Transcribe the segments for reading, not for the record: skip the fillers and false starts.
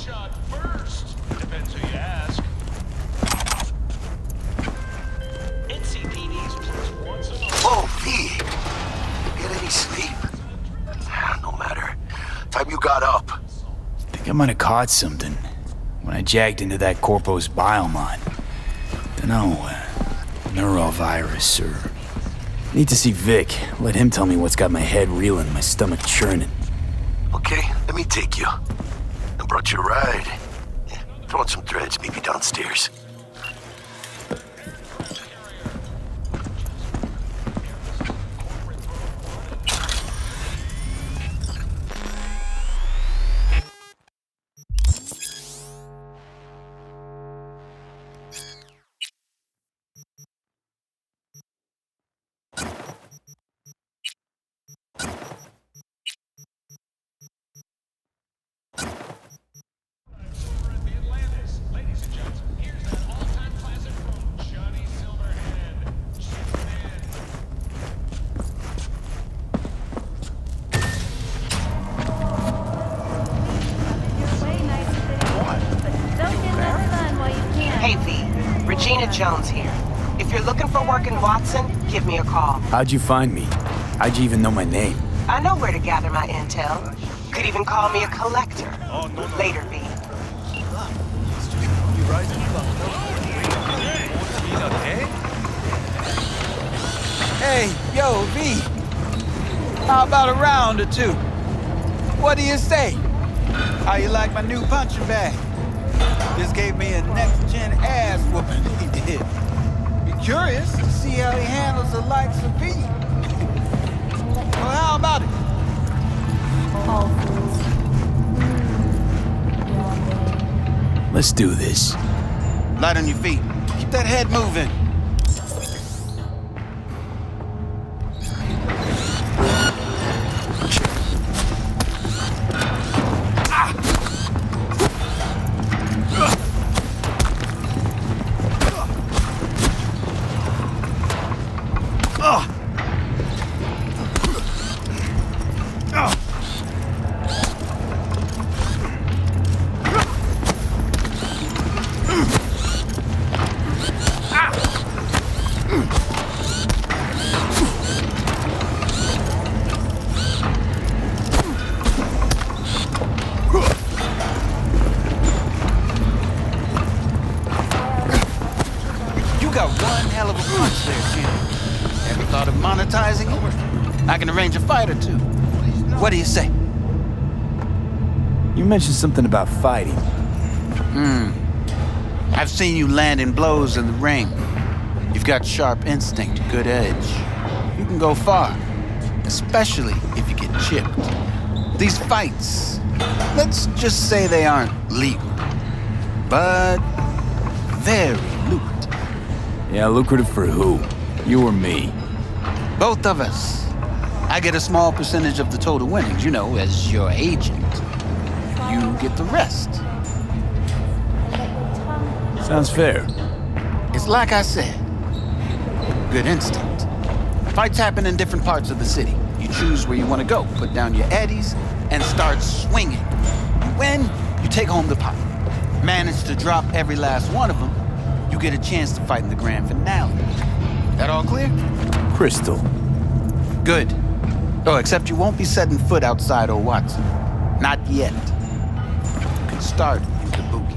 shot first. Depends who you ask. NCPD's plus once in a Whoa, V! Get any sleep? No matter. Time you got up. I think I might have caught something when I jacked into that Corpo's biomod. Dunno, neurovirus or... Need to see Vic. Let him tell me what's got my head reeling, my stomach churning. Okay, let me take you. I brought you a ride. Yeah, throw on some threads, maybe downstairs. Jones here. If you're looking for work in Watson, give me a call. How'd you find me? How'd you even know my name? I know where to gather my intel. Could even call me a collector. Later, V. Hey, yo, V. How about a round or two? What do you say? How you like my new punching bag? Just gave me a next-gen ass whooping, he did. Be curious to see how he handles the likes of V. Well, how about it? Let's do this. Light on your feet. Keep that head moving. I can arrange a fight or two. What do you say? You mentioned something about fighting. I've seen you landing blows in the ring. You've got sharp instinct, good edge. You can go far, especially if you get chipped. These fights, let's just say they aren't legal, but very lucrative. Yeah, lucrative for who? You or me? Both of us. I get a small percentage of the total winnings, you know, as your agent. You get the rest. Sounds fair. It's like I said. Good instinct. Fights happen in different parts of the city. You choose where you want to go, put down your eddies, and start swinging. You win, you take home the pot. Manage to drop every last one of them, you get a chance to fight in the grand finale. That all clear? Crystal. Good. Oh, except you won't be setting foot outside old Watson. Not yet. You can start in Kabuki.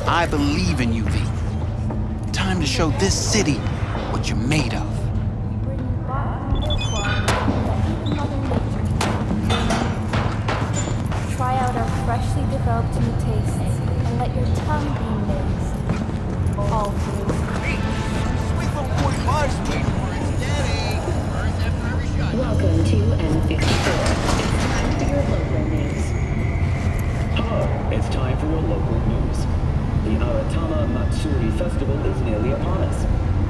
I believe in you, V. Time to show this city what you're made of. Try out our freshly developed new tastes and let your tongue be amazed. All food. sweet little 45 sweet. Welcome to M64. It's time for your local news. Hello, it's time for your local news. The Aratama Matsuri Festival is nearly upon us.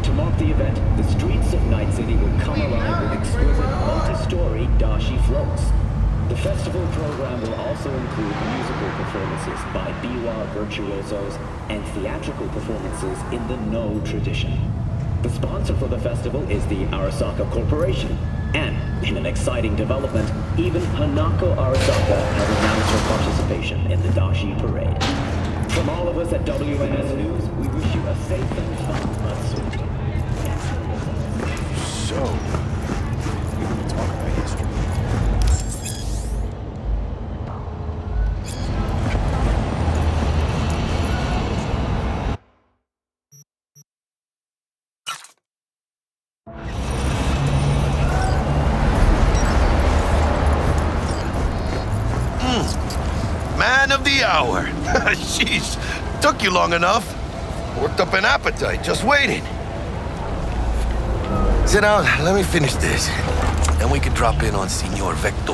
To mark the event, the streets of Night City will come alive with exquisite multi-story dashi floats. The festival program will also include musical performances by biwa virtuosos and theatrical performances in the No tradition. The sponsor for the festival is the Arasaka Corporation, And in an exciting development, even Hanako Arisaka has announced her participation in the Dashi Parade. From all of us at WNS News, we wish you a safe and fun Matsuri. So, we're going to talk about history. Man of the hour. Jeez, took you long enough. Worked up an appetite, just waiting. Sit down, let me finish this. Then we can drop in on Senor Vector.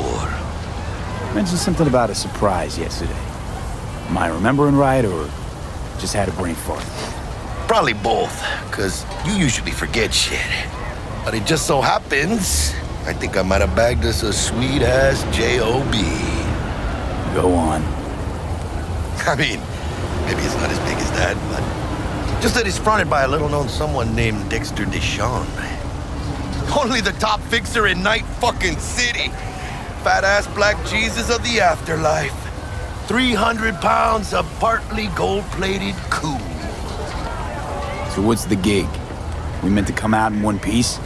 Mentioned something about a surprise yesterday. Am I remembering right, or just had a brain fart? Probably both, because you usually forget shit. But it just so happens, I think I might have bagged us a sweet-ass J.O.B. Go on. I mean, maybe it's not as big as that, but just that it's fronted by a little-known someone named Dexter Deshawn. Only the top fixer in Night fucking City. Fat-ass black Jesus of the afterlife. 300 pounds of partly gold-plated cool. So what's the gig? We meant to come out in one piece?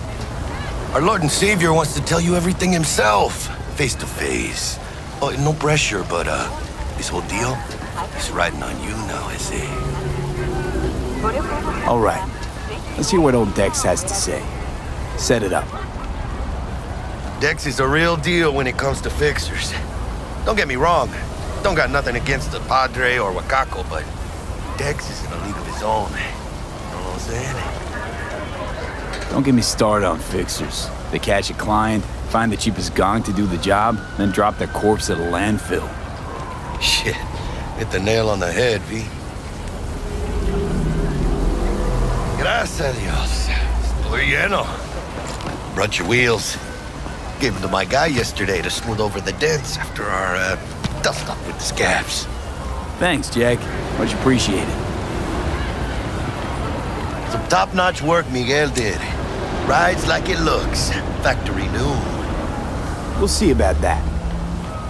Our Lord and Savior wants to tell you everything himself, face to face. Oh, no pressure, but this whole deal is riding on you now, I say. All right. Let's hear what old Dex has to say. Set it up. Dex is a real deal when it comes to fixers. Don't get me wrong. Don't got nothing against the Padre or Wakako, but Dex is in a league of his own. You know what I'm saying? Don't get me started on fixers. They catch a client, find the cheapest gong to do the job, then drop their corpse at a landfill. Shit. Hit the nail on the head, V. Gracias a Dios. Estoy lleno. Brought your wheels. Gave them to my guy yesterday to smooth over the dents after our dust-up with the scabs. Thanks, Jack. Much appreciated. Some top-notch work Miguel did. Rides like it looks. Factory new. We'll see about that.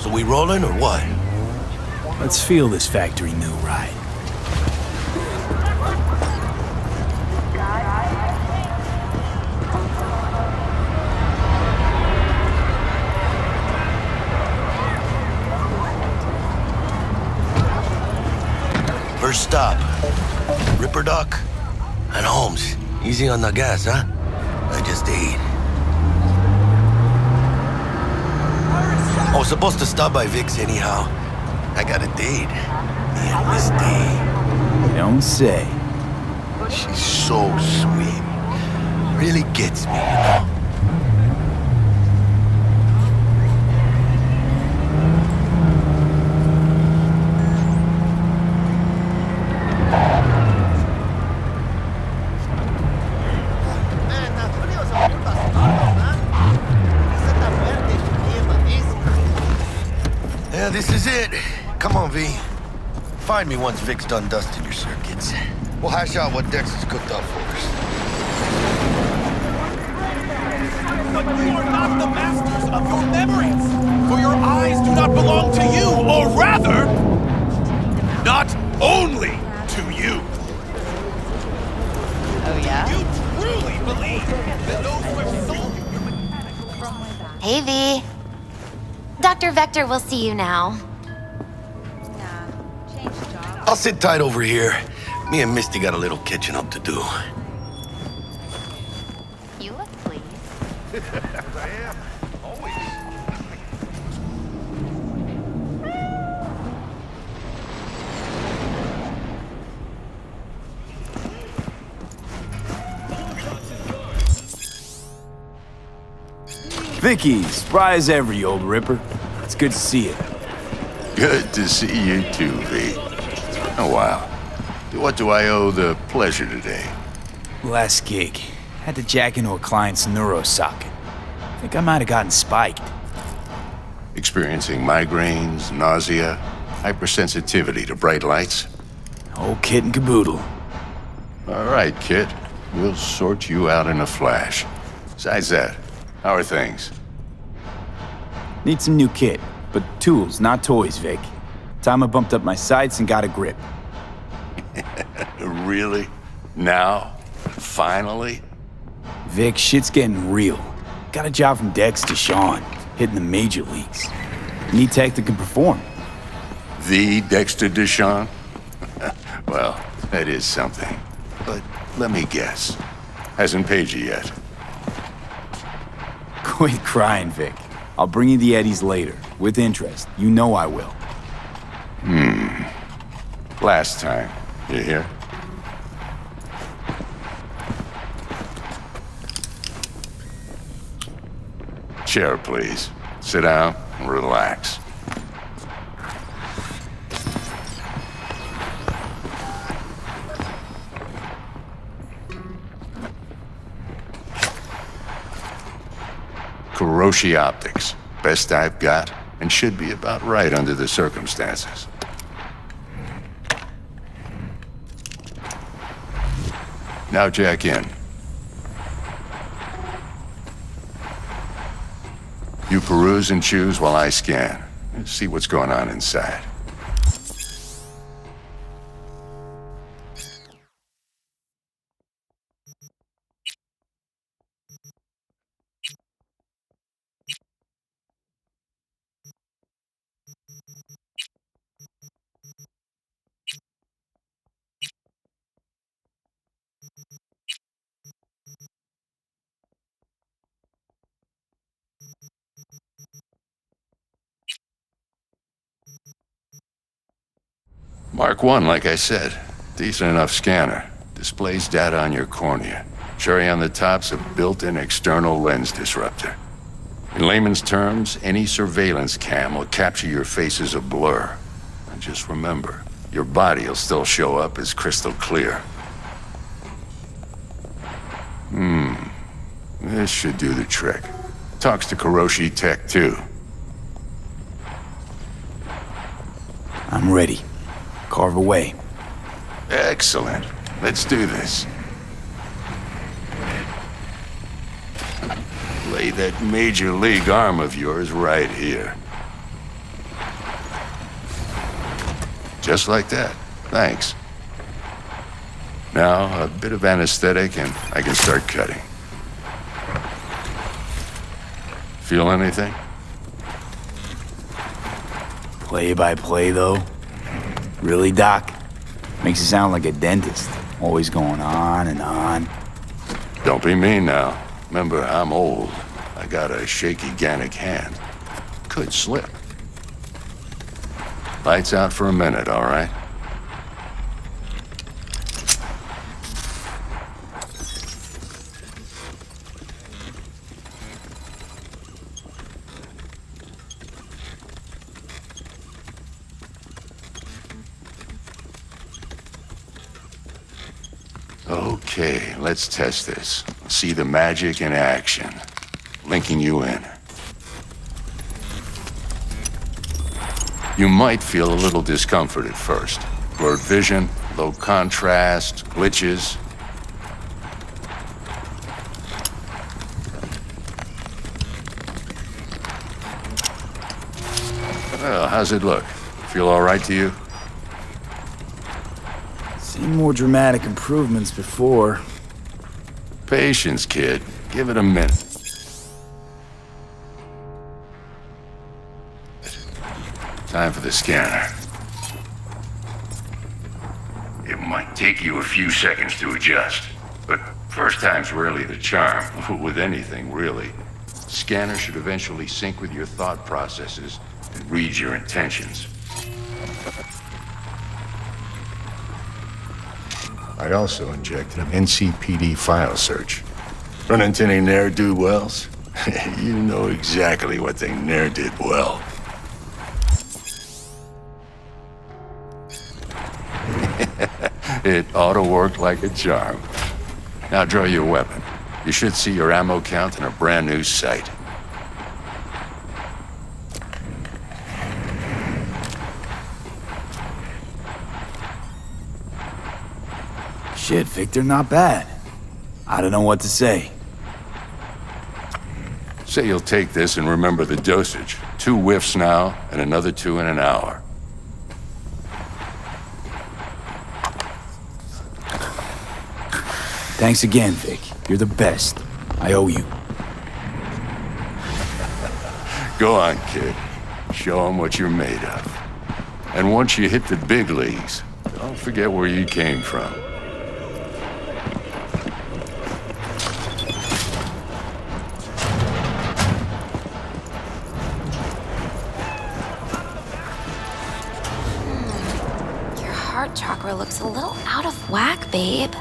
So we rolling or what? Let's feel this factory new ride. First stop, Ripper Dock and Holmes. Easy on the gas, huh? I just ate. I was supposed to stop by Vic's anyhow. I got a date. Me and Miss D. Don't say. She's so sweet. Really gets me, you know? Yeah, this is it. Come on, V. Find me once Vic's done dusting your circuits. We'll hash out what Dex has cooked up for us. But you are not the masters of your memories, for your eyes do not belong to you, or rather, not only to you. Oh, yeah? You truly believe that those who have sold Hey, V. Dr. Vector will see you now. I'll sit tight over here. Me and Misty got a little catching up to do. You look pleased. I am, always. Vicky, spry as ever, you old ripper. It's good to see you. Good to see you too, V. Oh, wow. To what do I owe the pleasure today? Last gig. Had to jack into a client's neuro socket. Think I might have gotten spiked. Experiencing migraines, nausea, hypersensitivity to bright lights? Whole kit and caboodle. All right, kid. We'll sort you out in a flash. Besides that, How are things? Need some new kit, but tools, not toys, Vic. Time I bumped up my sights and got a grip. Really? Now? Finally? Vic, shit's getting real. Got a job from Dex to Sean, hitting the major leagues. Need tech that can perform. The Dexter Deshawn? Well, that is something. But let me guess. Hasn't paid you yet. Quit crying, Vic. I'll bring you the eddies later, with interest. You know I will. Last time. You hear? Chair, please. Sit down and relax. Kuroshi Optics. Best I've got, and should be about right under the circumstances. Now jack in. You peruse and choose while I scan. See what's going on inside. Mark 1, like I said. Decent enough scanner. Displays data on your cornea. Cherry on the top's a built-in external lens disruptor. In layman's terms, any surveillance cam will capture your face as a blur. And just remember, your body will still show up as crystal clear. This should do the trick. Talks to Kuroshi Tech, too. I'm ready. Carve away. Excellent. Let's do this. Lay that major league arm of yours right here. Just like that. Thanks. Now, a bit of anesthetic and I can start cutting. Feel anything? Play by play, though? Really, Doc? Makes you sound like a dentist. Always going on and on. Don't be mean now. Remember, I'm old. I got a shaky Gannic hand. Could slip. Lights out for a minute, all right? Okay, let's test this. See the magic in action. Linking you in. You might feel a little discomfort at first. Blurred vision, low contrast, glitches. Well, how's it look? Feel all right to you? Seen more dramatic improvements before. Patience, kid. Give it a minute. Time for the scanner. It might take you a few seconds to adjust, but first time's rarely the charm, with anything, really. Scanner should eventually sync with your thought processes and read your intentions. I also injected an NCPD file search. Run into any ne'er-do-wells? You know exactly what they ne'er did well. It ought to work like a charm. Now draw your weapon. You should see your ammo count in a brand new sight. Shit, Victor, not bad. I don't know what to say. Say you'll take this and remember the dosage. 2 whiffs now, and another 2 in an hour. Thanks again, Vic. You're the best. I owe you. Go on, kid. Show them what you're made of. And once you hit the big leagues, don't forget where you came from. Your heart chakra looks a little out of whack, babe.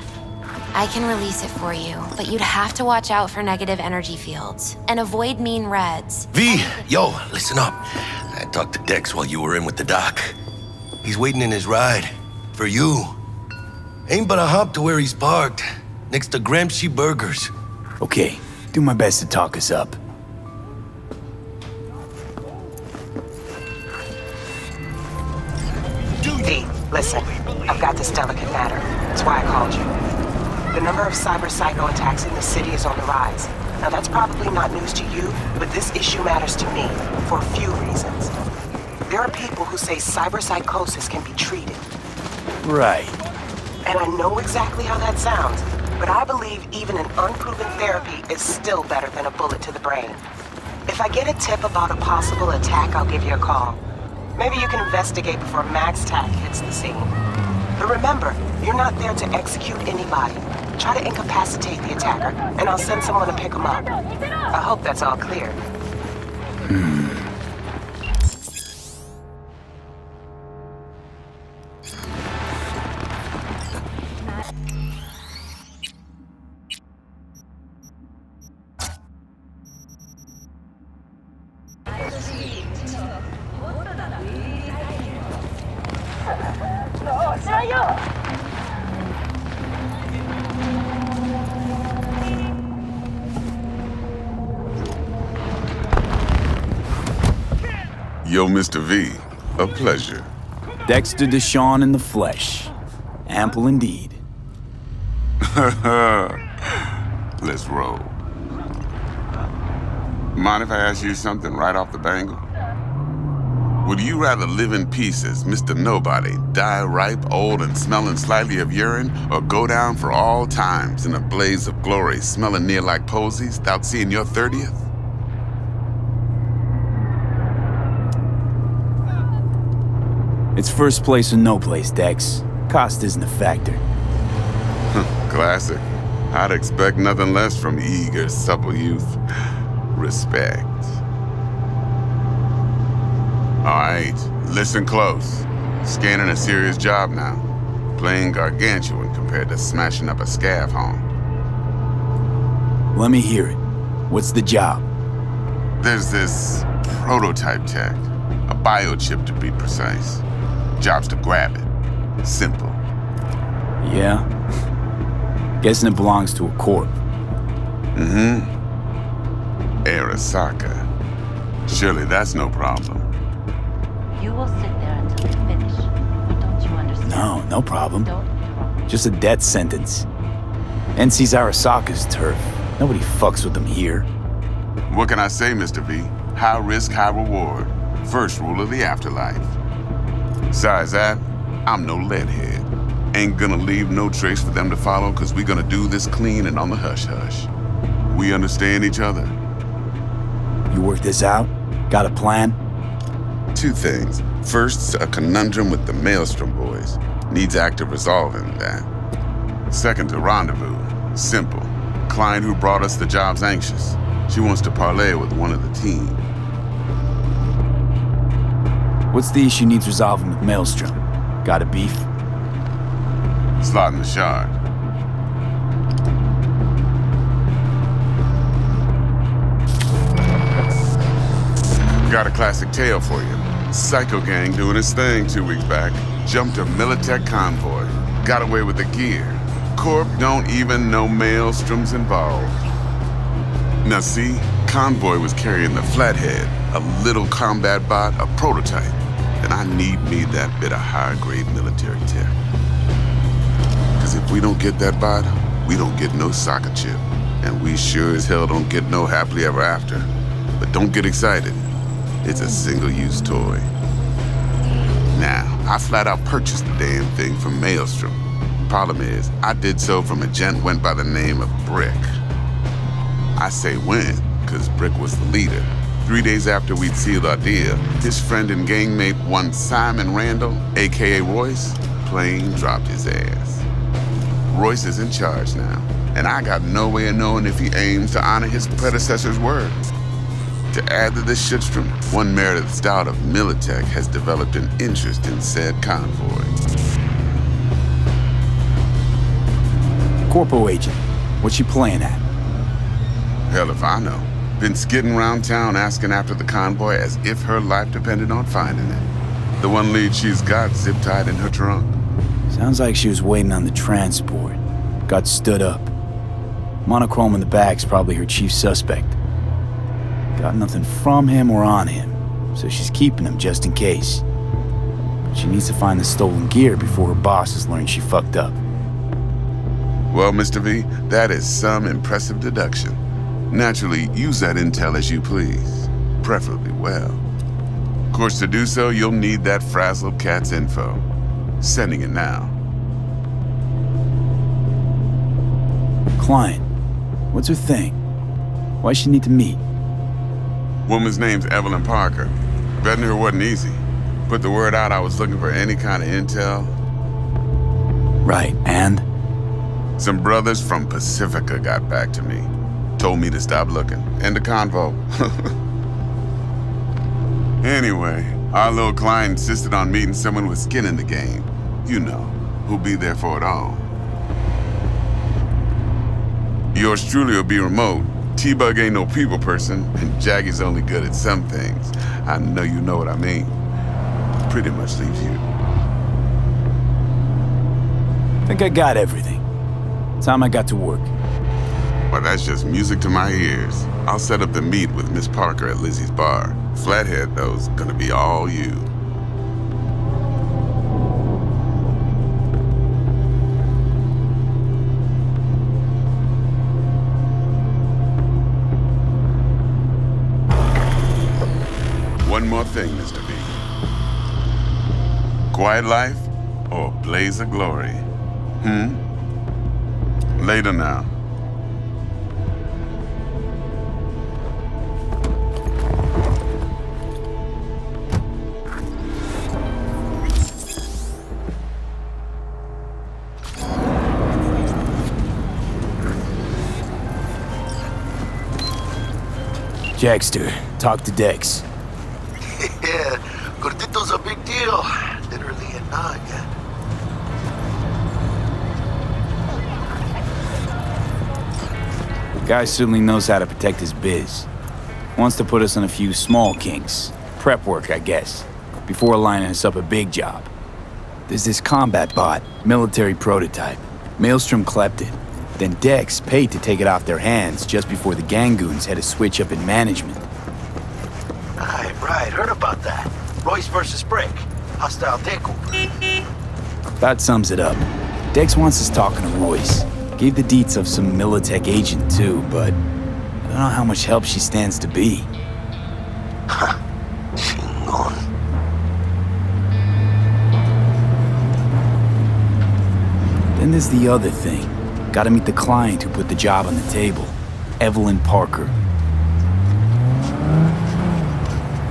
I can release it for you, but you'd have to watch out for negative energy fields and avoid mean reds. V, yo, listen up. I talked to Dex while you were in with the doc. He's waiting in his ride. For you. Ain't but a hop to where he's parked. Next to Gramsci Burgers. Okay, do my best to talk us up. V, listen. I've got this delicate matter. That's why I called you. The number of cyber psycho attacks in the city is on the rise. Now that's probably not news to you, but this issue matters to me for a few reasons. There are people who say cyberpsychosis can be treated. Right. And I know exactly how that sounds, but I believe even an unproven therapy is still better than a bullet to the brain. If I get a tip about a possible attack, I'll give you a call. Maybe you can investigate before MaxTac hits the scene. But remember, you're not there to execute anybody. Try to incapacitate the attacker, and I'll send someone to pick him up. I hope that's all clear. Yo, Mr. V, a pleasure. Dexter Deshawn in the flesh. Ample indeed. Let's roll. Mind if I ask you something right off the bangle? Would you rather live in pieces, Mr. Nobody, die ripe, old, and smelling slightly of urine, or go down for all times in a blaze of glory, smelling near like posies, without seeing your 30th? It's first place or no place, Dex. Cost isn't a factor. Classic. I'd expect nothing less from eager, supple youth. Respect. All right, listen close. Scanning a serious job now. Playing gargantuan compared to smashing up a scav home. Let me hear it. What's the job? There's this prototype tech. A biochip to be precise. Job's to grab it. Simple. Yeah? Guessing it belongs to a corp. Mm-hmm. Arasaka. Surely that's no problem. You will sit there until we finish. But don't you understand? No problem. Don't interrupt. Just a death sentence. NC's Arasaka's turf. Nobody fucks with them here. What can I say, Mr. V? High risk, high reward. First rule of the afterlife. Besides that, I'm no leadhead. Ain't gonna leave no trace for them to follow, cause we gonna do this clean and on the hush-hush. We understand each other. You work this out? Got a plan? 2 things. First, a conundrum with the Maelstrom boys. Needs active resolving that. Second, a rendezvous. Simple. Client who brought us the job's anxious. She wants to parlay with one of the team. What's the issue needs resolving with Maelstrom? Got a beef? Slot in the shard. Got a classic tale for you. Psycho gang doing his thing 2 weeks back. Jumped a Militech convoy. Got away with the gear. Corp don't even know Maelstrom's involved. Now see, convoy was carrying the Flathead, a little combat bot, a prototype. And I need me that bit of high-grade military tech. Cause if we don't get that bot, we don't get no soccer chip. And we sure as hell don't get no happily ever after. But don't get excited. It's a single-use toy. Now, I flat out purchased the damn thing from Maelstrom. Problem is, I did so from a gent went by the name of Brick. I say went, because Brick was the leader. 3 days after we'd sealed our deal, his friend and gangmate, one Simon Randall, aka Royce, plain dropped his ass. Royce is in charge now, and I got no way of knowing if he aims to honor his predecessor's word. To add to this shitstrom, one Meredith Stout of Militech has developed an interest in said convoy. Corpo agent, what's she playing at? Hell if I know. Been skidding around town asking after the convoy as if her life depended on finding it. The one lead she's got zip-tied in her trunk. Sounds like she was waiting on the transport. Got stood up. Monochrome in the back's probably her chief suspect. Got nothing from him or on him, so she's keeping him just in case. She needs to find the stolen gear before her bosses learn she fucked up. Well, Mr. V, that is some impressive deduction. Naturally, use that intel as you please, preferably well. Of course, to do so, you'll need that frazzled cat's info. Sending it now. Client, what's her thing? Why she need to meet? Woman's name's Evelyn Parker. Betting her wasn't easy. Put the word out I was looking for any kind of intel. Right, and? Some brothers from Pacifica got back to me. Told me to stop looking. End of convo. Anyway, our little client insisted on meeting someone with skin in the game. You know, who'll be there for it all. Yours truly will be remote. T-Bug ain't no people person, and Jaggy's only good at some things. I know you know what I mean. Pretty much leaves you. Think I got everything. Time I got to work. Well, that's just music to my ears. I'll set up the meet with Miss Parker at Lizzie's bar. Flathead, though's gonna be all you. One more thing, Mr. B. Quiet life or blaze of glory? Later now. Jackster, talk to Dex. Yeah, Gordito's a big deal. Literally and not yet. Guy certainly knows how to protect his biz. Wants to put us on a few small kinks. Prep work, I guess. Before lining us up a big job. There's this combat bot, military prototype. Maelstrom clept it. Then Dex paid to take it off their hands just before the Gangoons had a switch up in management. Right, heard about that. Royce versus Brick. Hostile takeover. That sums it up. Dex wants us talking to Royce. Gave the deets of some Militech agent too, but I don't know how much help she stands to be. Ha. Chingon. Then there's the other thing. Gotta meet the client who put the job on the table. Evelyn Parker.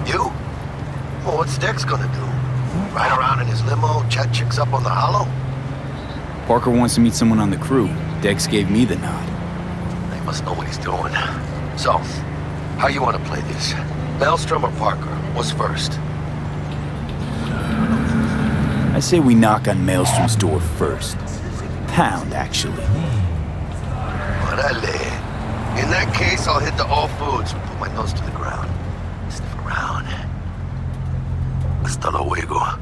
You? Well, what's Dex gonna do? Ride around in his limo, chat chicks up on the hollow? Parker wants to meet someone on the crew. Dex gave me the nod. He must know what he's doing. So, how you want to play this? Maelstrom or Parker? What's first? I say we knock on Maelstrom's door first. Pound, actually. Orale. In that case, I'll hit the all foods and put my nose to the ground. Sniff around. Hasta luego.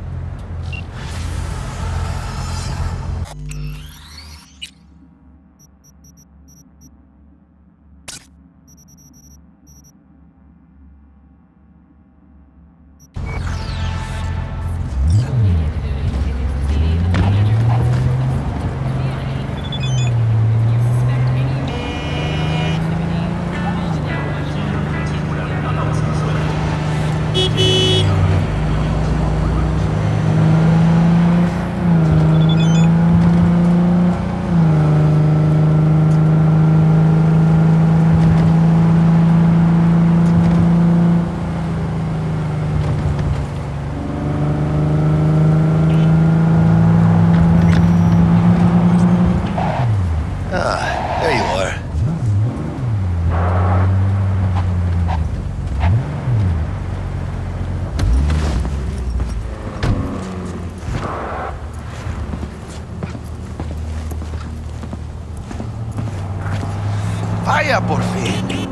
Vaya por fin.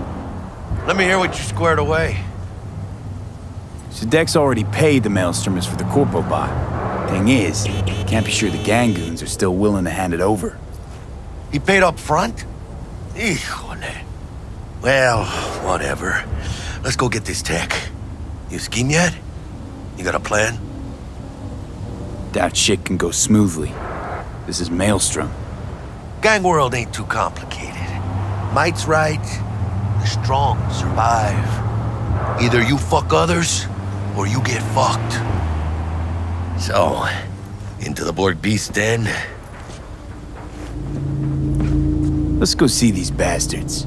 Let me hear what you squared away. So Dex already paid the maelstromers for the corpo buy. Thing is, can't be sure the gang goons are still willing to hand it over. He paid up front? Híjole. Well, whatever. Let's go get this tech. You scheme yet? You got a plan? Doubt shit can go smoothly. This is Maelstrom. Gang world ain't too complicated. Might's right, the strong survive. Either you fuck others, or you get fucked. So, into the Borg Beast Den? Let's go see these bastards.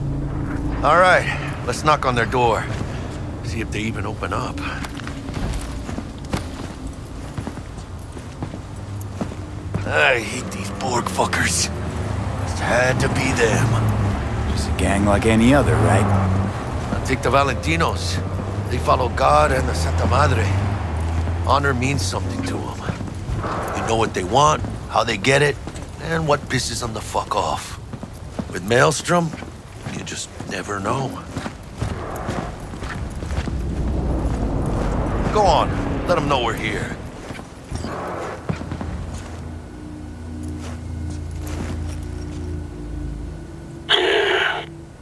All right, let's knock on their door. See if they even open up. I hate these Borg fuckers. Just had to be them. Just a gang like any other, right? Now take the Valentinos. They follow God and the Santa Madre. Honor means something to them. You know what they want, how they get it, and what pisses them the fuck off. With Maelstrom, you just never know. Go on, let them know we're here.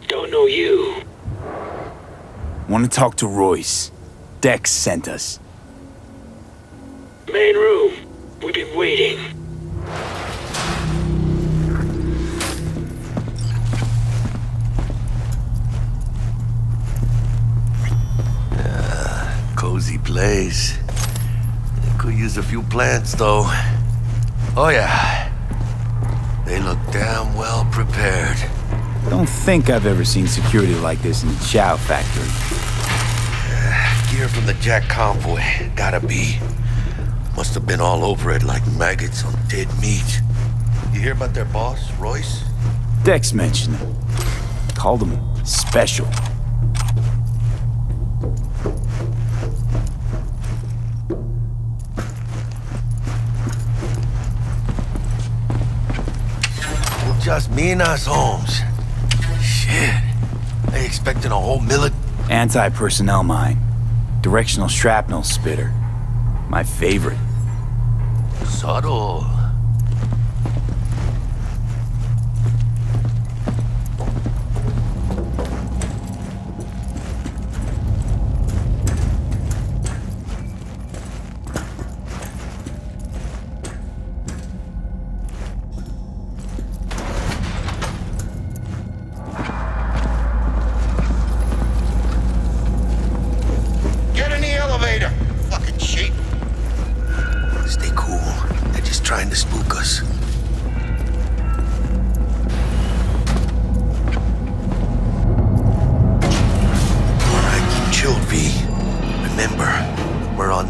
Don't know you. Want to talk to Royce. Dex sent us. Main room. We've been waiting. Cozy place. Could use a few plants, though. Oh, yeah. They look damn well prepared. Don't think I've ever seen security like this in the Chow factory. Gear from the Jack convoy. Gotta be. Must have been all over it like maggots on dead meat. You hear about their boss, Royce? Dex mentioned him. Called him special. Just me and us, Holmes. Shit. They expecting a whole Anti-personnel mine. Directional shrapnel spitter. My favorite. Subtle.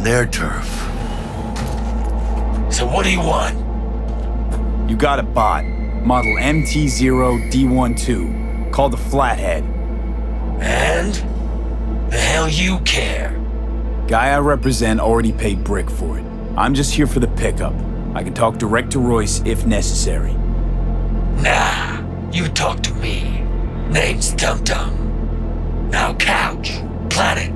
Their turf. So what do you want? You got a bot. Model MT0D12. Called the Flathead. And? The hell you care? Guy I represent already paid brick for it. I'm just here for the pickup. I can talk direct to Royce if necessary. Nah, you talk to me. Name's Tum Tum. Now couch. Planet.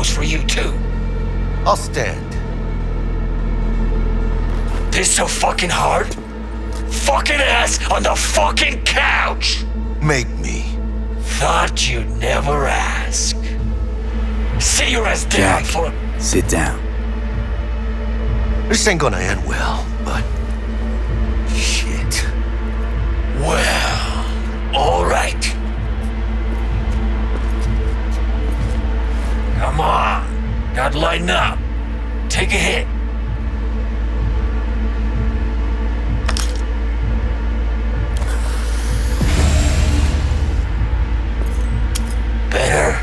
For you too. I'll stand. This so fucking hard? Fucking ass on the fucking couch! Make me. Thought you'd never ask. Sit your ass down Jack, for... sit down. This ain't gonna end well, but... Shit. Well, alright. Come on. Gotta lighten up. Take a hit. Better.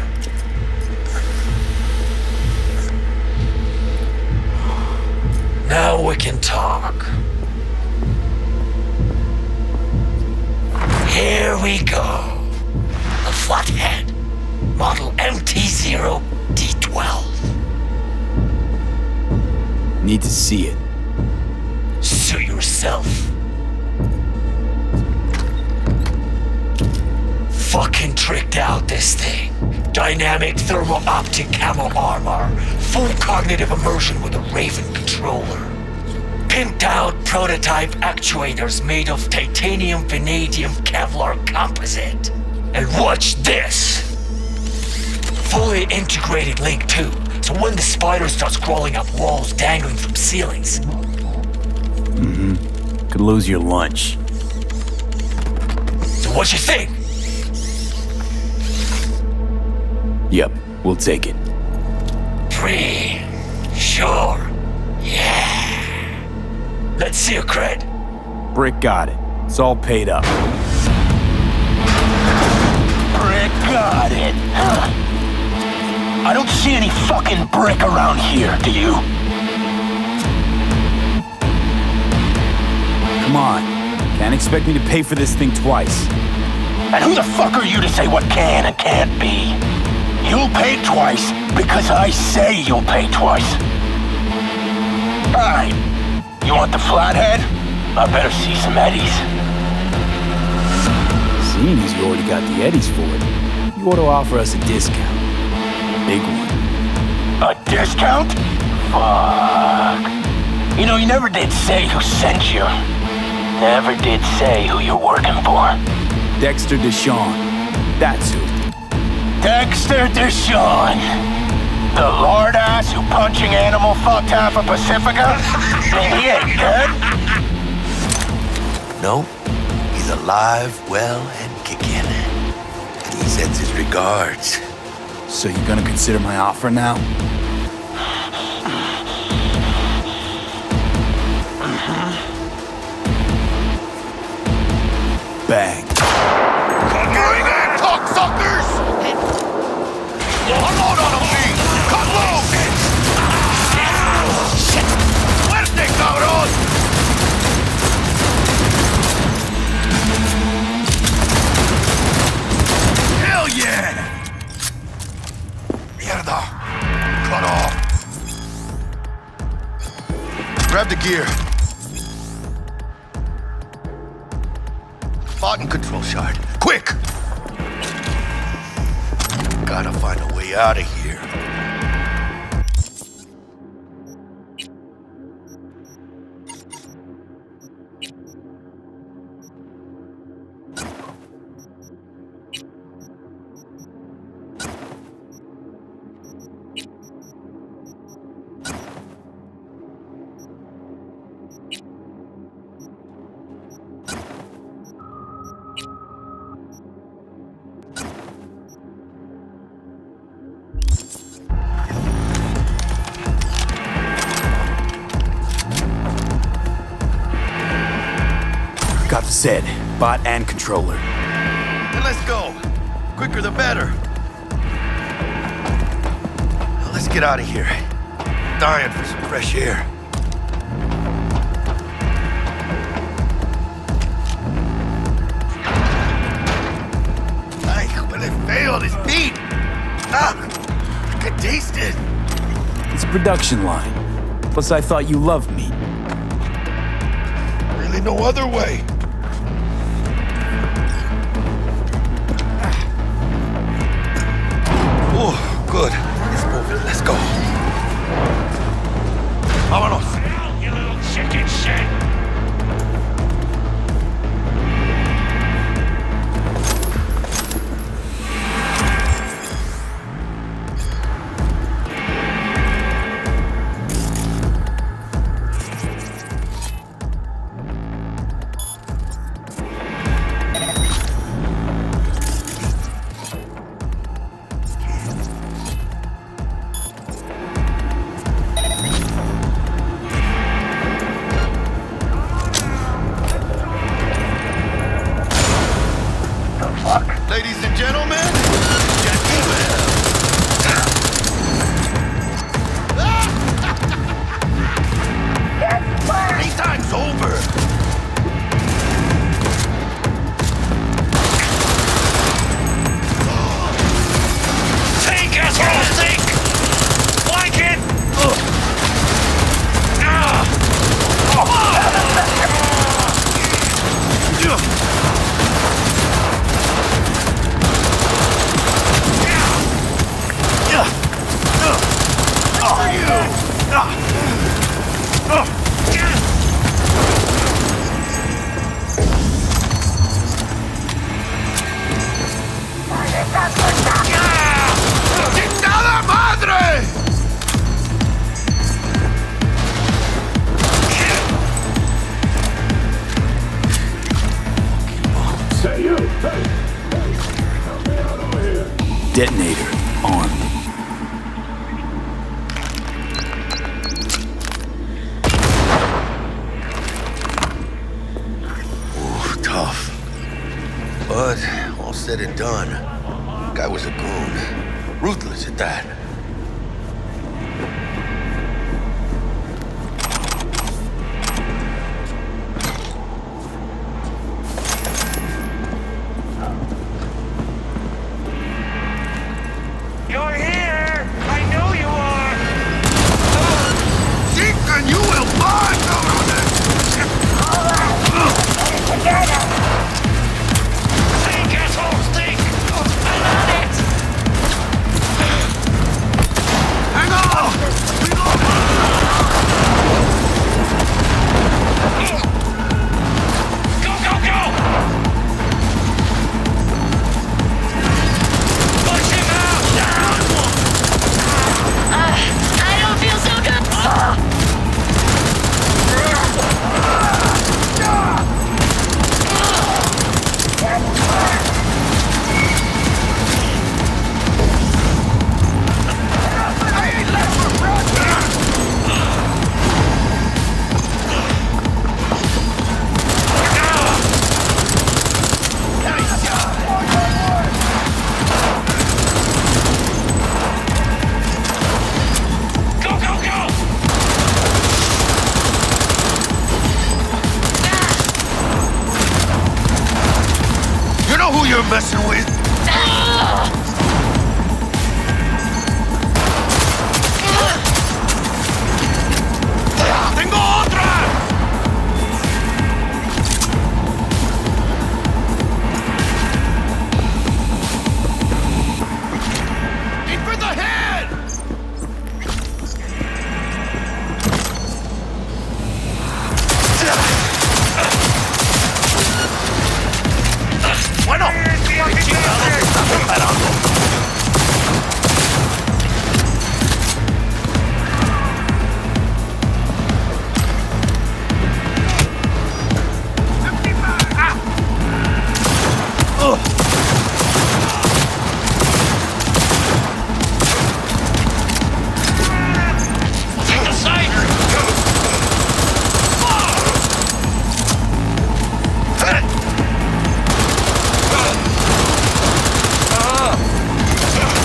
Now we can talk. Here we go. A flathead. Model MT0 D12. Need to see it. Suit yourself. Fucking tricked out this thing. Dynamic thermal optic camo armor. Full cognitive immersion with a Raven controller. Pimped out prototype actuators made of titanium vanadium Kevlar composite. And watch this. Fully integrated link too, so when the spider starts crawling up walls dangling from ceilings. Could lose your lunch. So what you think? Yep, we'll take it. Free. Sure. Yeah. Let's see your cred. Brick got it. It's all paid up. Brick got it. Huh. I don't see any fucking brick around here, do you? Come on. Can't expect me to pay for this thing twice. And who the fuck are you to say what can and can't be? You'll pay twice because I say you'll pay twice. Alright. You want the flathead? I better see some eddies. Seeing as you already got the eddies for it, you ought to offer us a discount. Big one. A discount? Fuck. You know, you never did say who sent you. Never did say who you're working for. Dexter Deshawn. That's who. Dexter Deshawn. The lord ass who punching animal fucked half of Pacifica? And he ain't dead? No, he's alive, well, and kicking. And he sends his regards. So you gonna consider my offer now? Bang. Bring it, cocksuckers! Unload on him, V! Cut loose! Fuerte, cabrón! Hell yeah! Mierda! Cut off! Grab the gear. Button control shard. Quick! Gotta find a way out of here. Got the set, bot and controller. Then let's go. Quicker the better. Now let's get out of here. Dying for some fresh air. Ay, when it failed, it's beat. Ah, I could taste it. It's a production line. Plus, I thought you loved meat. Really no other way. Oh, good. It's moving. Let's go. Vámonos. You little chicken shit. detonator armed. Ooh, tough. But all said and done, guy was a goon. Ruthless at that. You're here! I know you are! Seek and you will find over this! Together! Think, assholes, think! I'm on it! Hang on! Go, go, go! Push him out! I don't feel so good. Go, go, go! You know who you're messing with? ¡Tengo otra! Aim for the head! Bueno, está preparando. Take the cider!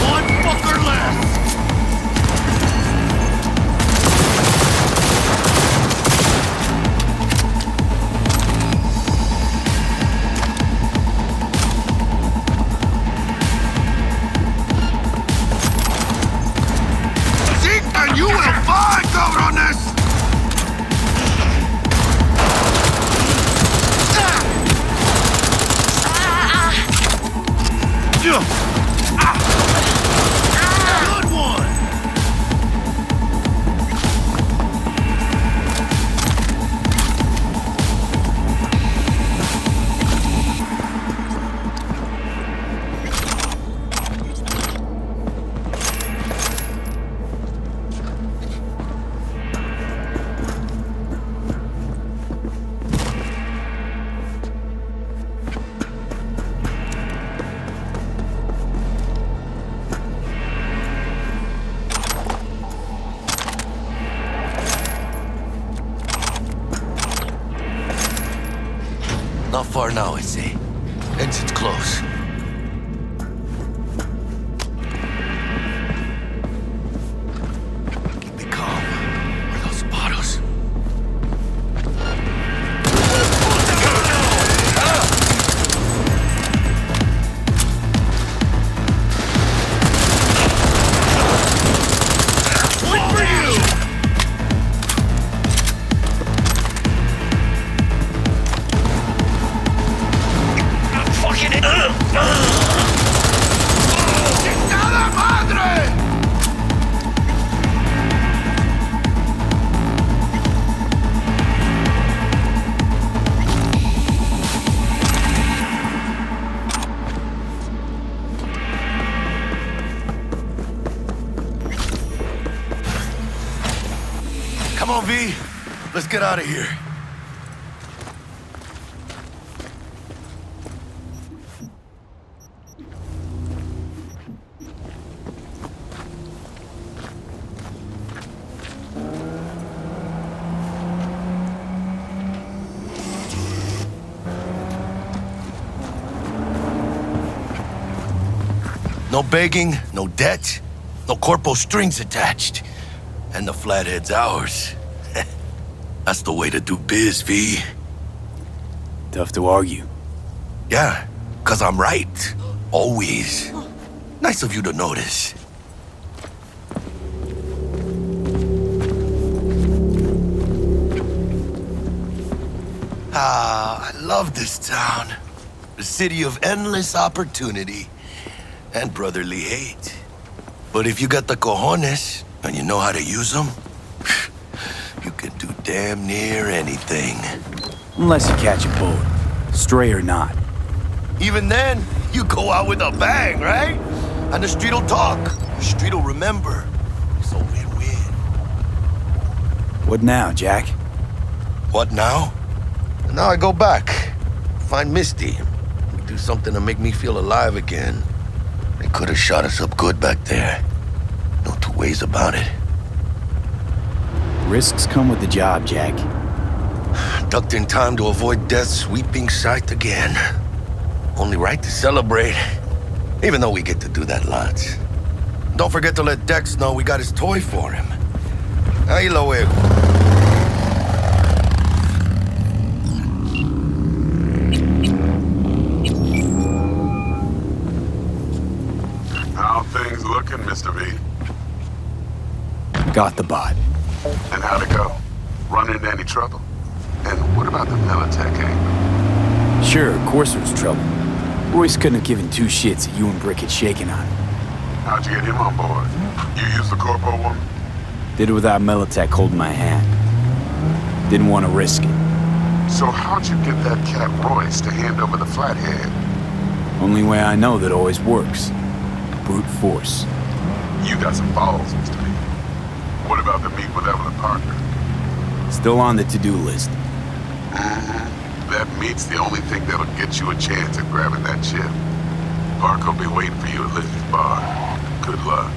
One fucker left. Seek and you will find, cabrones! Good one! Not far now, I say. Exit's close. Keep it calm, or they'll spot us. Wait for you! Fucking ¡Chingada madre! Come on, V. Let's get out of here. No begging, no debt, no corpo strings attached. And the flathead's ours. That's the way to do biz, V. Tough to argue. Yeah, 'cause I'm right. Always. Nice of you to notice. Ah, I love this town. The city of endless opportunity and brotherly hate. But if you got the cojones and you know how to use them, you can do damn near anything. Unless you catch a bullet, stray or not. Even then, you go out with a bang, right? And the street'll talk, the street'll remember. It's a win-win. What now, Jack? What now? Now I go back, find Misty. We do something to make me feel alive again. They could have shot us up good back there. No two ways about it. Risks come with the job, Jack. Ducked in time to avoid death's sweeping sight again. Only right to celebrate, even though we get to do that lots. Don't forget to let Dex know we got his toy for him. Ahí lo veo. How things looking, Mr. V? Got the bot. And how'd it go? Run into any trouble? And what about the Militech angle? Sure, of course there was trouble. Royce couldn't have given two shits that you and Brick had shaken on him. How'd you get him on board? You used the corpo one? Did it without Militech holding my hand. Didn't want to risk it. So how'd you get that cat Royce to hand over the flathead? Only way I know that always works. Brute force. You got some balls, Mr. V. What about the meet with Evelyn Parker? Still on the to-do list. That meet's the only thing that'll get you a chance at grabbing that chip. Parker will be waiting for you at Lizzie's bar. Good luck.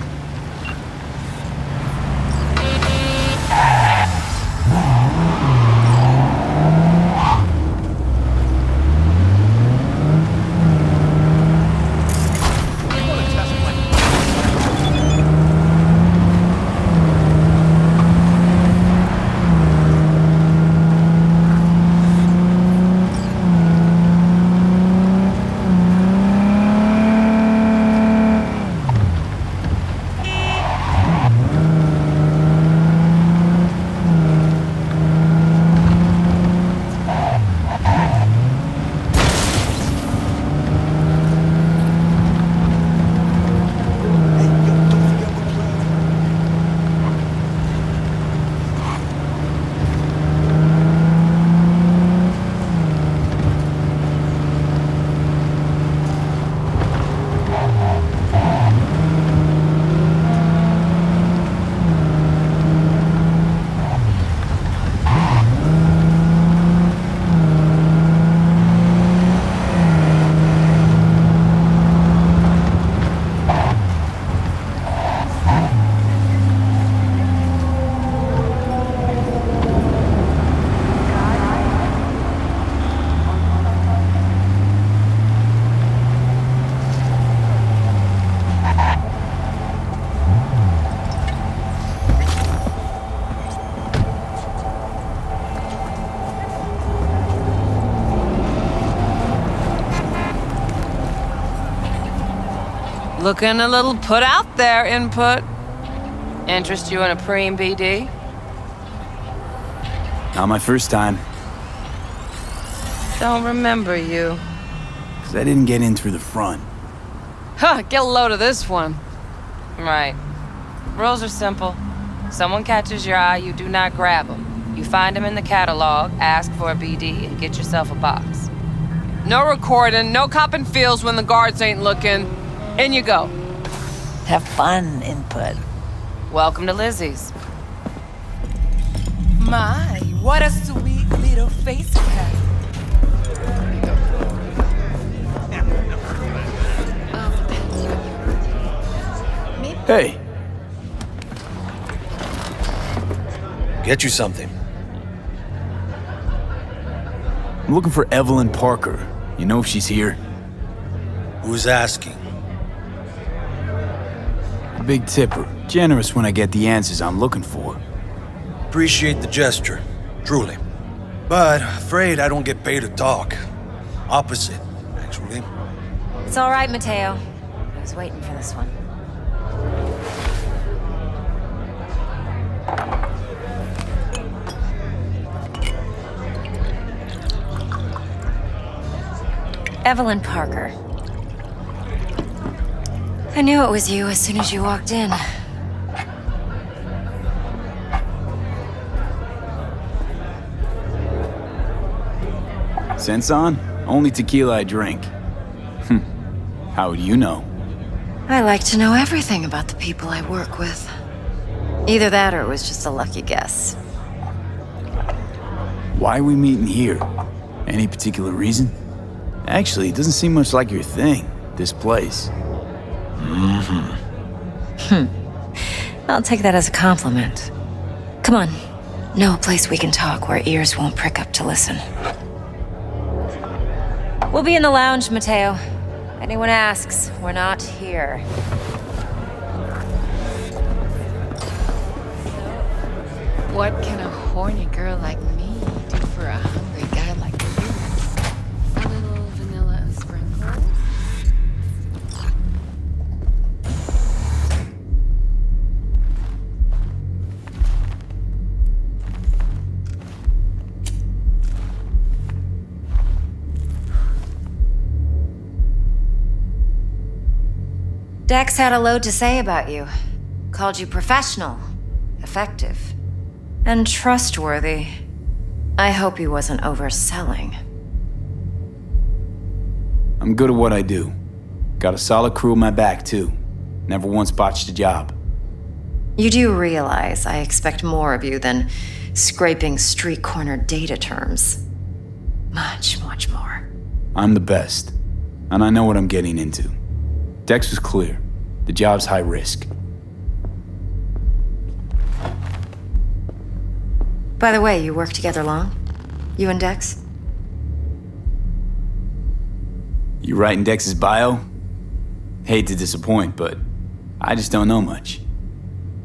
Looking a little put out there, input. Interest you in a preem BD? Not my first time. Don't remember you. 'Cause I didn't get in through the front. Huh, get a load of this one. Right. Rules are simple. Someone catches your eye, you do not grab them. You find them in the catalog, ask for a BD, and get yourself a box. No recording, no copping feels when the guards ain't looking. In you go. Have fun, input. Welcome to Lizzie's. My, what a sweet little face you have. Hey. Get you something. I'm looking for Evelyn Parker. You know if she's here? Who's asking? A big tipper. Generous when I get the answers I'm looking for. Appreciate the gesture, truly. But afraid I don't get paid to talk. Opposite, actually. It's all right, Mateo. I was waiting for this one. Evelyn Parker. I knew it was you as soon as you walked in. Sense on? Only tequila I drink. How would you know? I like to know everything about the people I work with. Either that or it was just a lucky guess. Why are we meeting here? Any particular reason? Actually, it doesn't seem much like your thing, this place. I'll take that as a compliment. Come on. Know a place we can talk where ears won't prick up to listen. We'll be in the lounge, Mateo. Anyone asks, we're not here. What can a horny girl like me do for a hungry guy like you? A little vanilla and sprinkles? Dex had a load to say about you. Called you professional, effective, and trustworthy. I hope he wasn't overselling. I'm good at what I do. Got a solid crew on my back, too. Never once botched a job. You do realize I expect more of you than scraping street corner data terms. Much, much more. I'm the best, and I know what I'm getting into. Dex was clear. The job's high risk. By the way, you work together long? You and Dex? You writing Dex's bio? Hate to disappoint, but I just don't know much.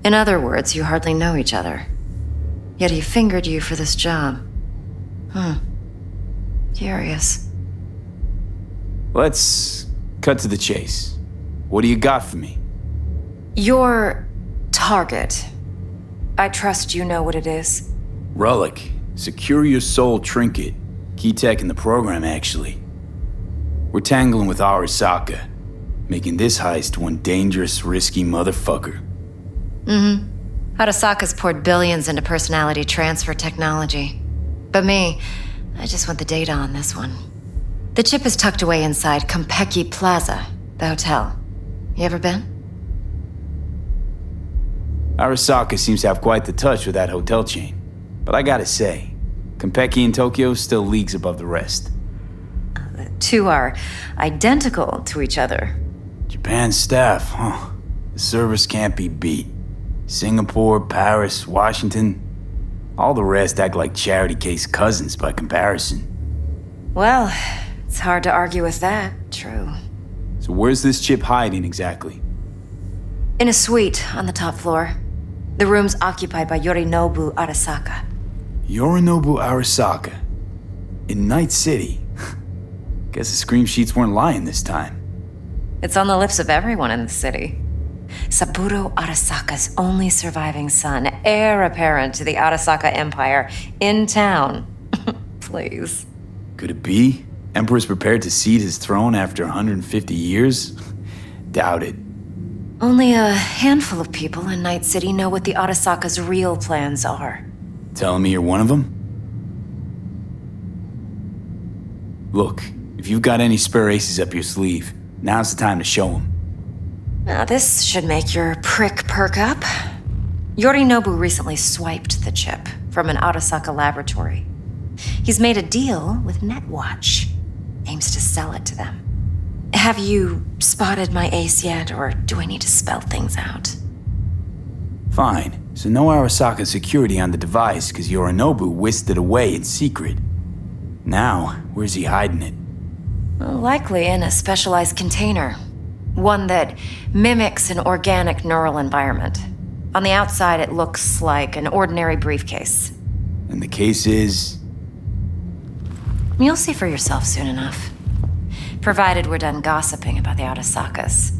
In other words, you hardly know each other. Yet he fingered you for this job. Curious. Let's cut to the chase. What do you got for me? Your target. I trust you know what it is. Relic. Secure your soul trinket. Key tech in the program, actually. We're tangling with Arasaka, making this heist one dangerous, risky motherfucker. Arasaka's poured billions into personality transfer technology. But me, I just want the data on this one. The chip is tucked away inside Konpeki Plaza, the hotel. You ever been? Arasaka seems to have quite the touch with that hotel chain. But I gotta say, Konpeki in Tokyo still leagues above the rest. The two are identical to each other. Japan's staff, huh? The service can't be beat. Singapore, Paris, Washington. All the rest act like charity case cousins by comparison. Well, it's hard to argue with that. True. So where's this chip hiding exactly? In a suite on the top floor. The room's occupied by Yorinobu Arasaka. Yorinobu Arasaka? In Night City? Guess the scream sheets weren't lying this time. It's on the lips of everyone in the city. Saburo Arasaka's only surviving son, heir apparent to the Arasaka Empire, in town. Please. Could it be? Emperor's prepared to cede his throne after 150 years? Doubt it. Only a handful of people in Night City know what the Arasaka's real plans are. Telling me you're one of them? Look, if you've got any spare aces up your sleeve, now's the time to show them. Now, this should make your prick perk up. Yorinobu recently swiped the chip from an Arasaka laboratory. He's made a deal with Netwatch. Aims to sell it to them. Have you spotted my ace yet, or do I need to spell things out? Fine. So no Arasaka security on the device because Yorinobu whisked it away in secret. Now, where's he hiding it? Well, likely in a specialized container. One that mimics an organic neural environment. On the outside, it looks like an ordinary briefcase. And the case is... You'll see for yourself soon enough. Provided we're done gossiping about the Arasakas.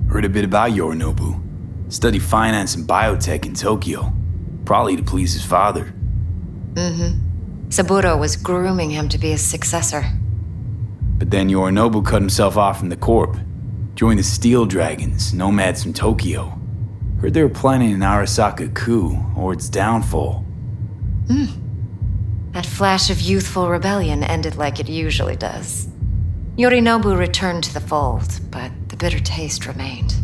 Heard a bit about Yorinobu. Studied finance and biotech in Tokyo. Probably to please his father. Mm-hmm. Saburo was grooming him to be his successor. But then Yorinobu cut himself off from the Corp. Joined the Steel Dragons, nomads from Tokyo. Heard they were planning an Arasaka coup, or its downfall. That flash of youthful rebellion ended like it usually does. Yorinobu returned to the fold, but the bitter taste remained.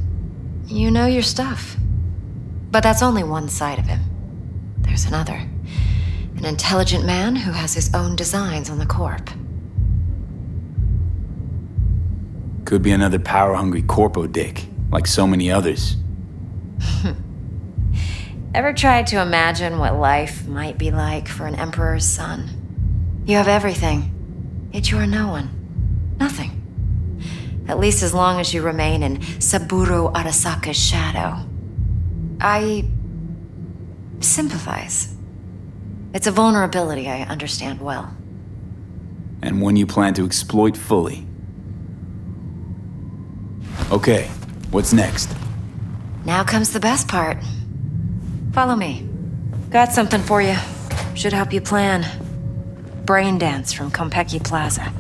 You know your stuff. But that's only one side of him. There's another. An intelligent man who has his own designs on the Corp. Could be another power-hungry corpo dick, like so many others. Ever tried to imagine what life might be like for an emperor's son? You have everything, yet you are no one. Nothing. At least as long as you remain in Saburo Arasaka's shadow. I sympathize. It's a vulnerability I understand well. And one you plan to exploit fully. Okay, what's next? Now comes the best part. Follow me. Got something for you. Should help you plan. Brain dance from Konpeki Plaza.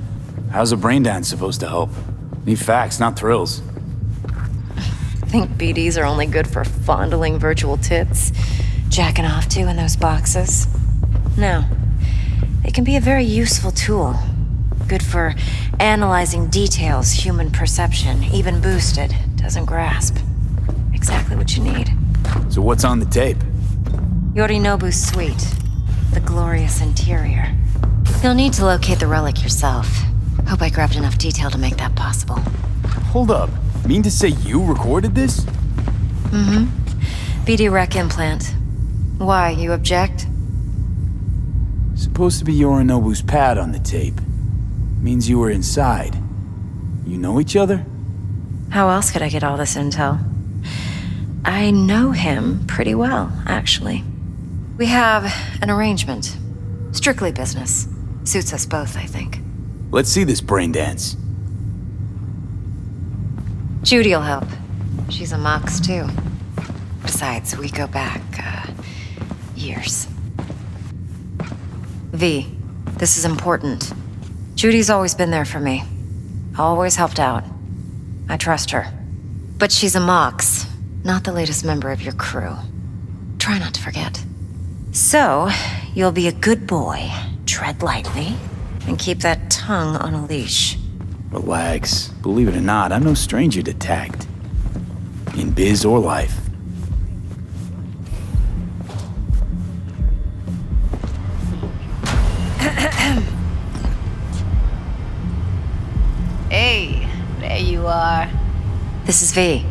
How's a brain dance supposed to help? Need facts, not thrills. Think BDs are only good for fondling virtual tits? Jacking off to in those boxes? No. They can be a very useful tool. Good for analyzing details human perception, even boosted, doesn't grasp. Exactly what you need. So what's on the tape? Yorinobu's suite. The glorious interior. You'll need to locate the relic yourself. Hope I grabbed enough detail to make that possible. Hold up. Mean to say you recorded this? Mm-hmm. BD Rec implant. Why, you object? Supposed to be Yorinobu's pad on the tape. Means you were inside. You know each other? How else could I get all this intel? I know him pretty well, actually. We have an arrangement. Strictly business. Suits us both, I think. Let's see this brain dance. Judy'll help. She's a Mox, too. Besides, we go back, years. V, this is important. Judy's always been there for me. Always helped out. I trust her. But she's a Mox, not the latest member of your crew. Try not to forget. So, you'll be a good boy, tread lightly, and keep that tongue on a leash. Relax. Believe it or not, I'm no stranger to tact. In biz or life. Hey, there you are. This is V.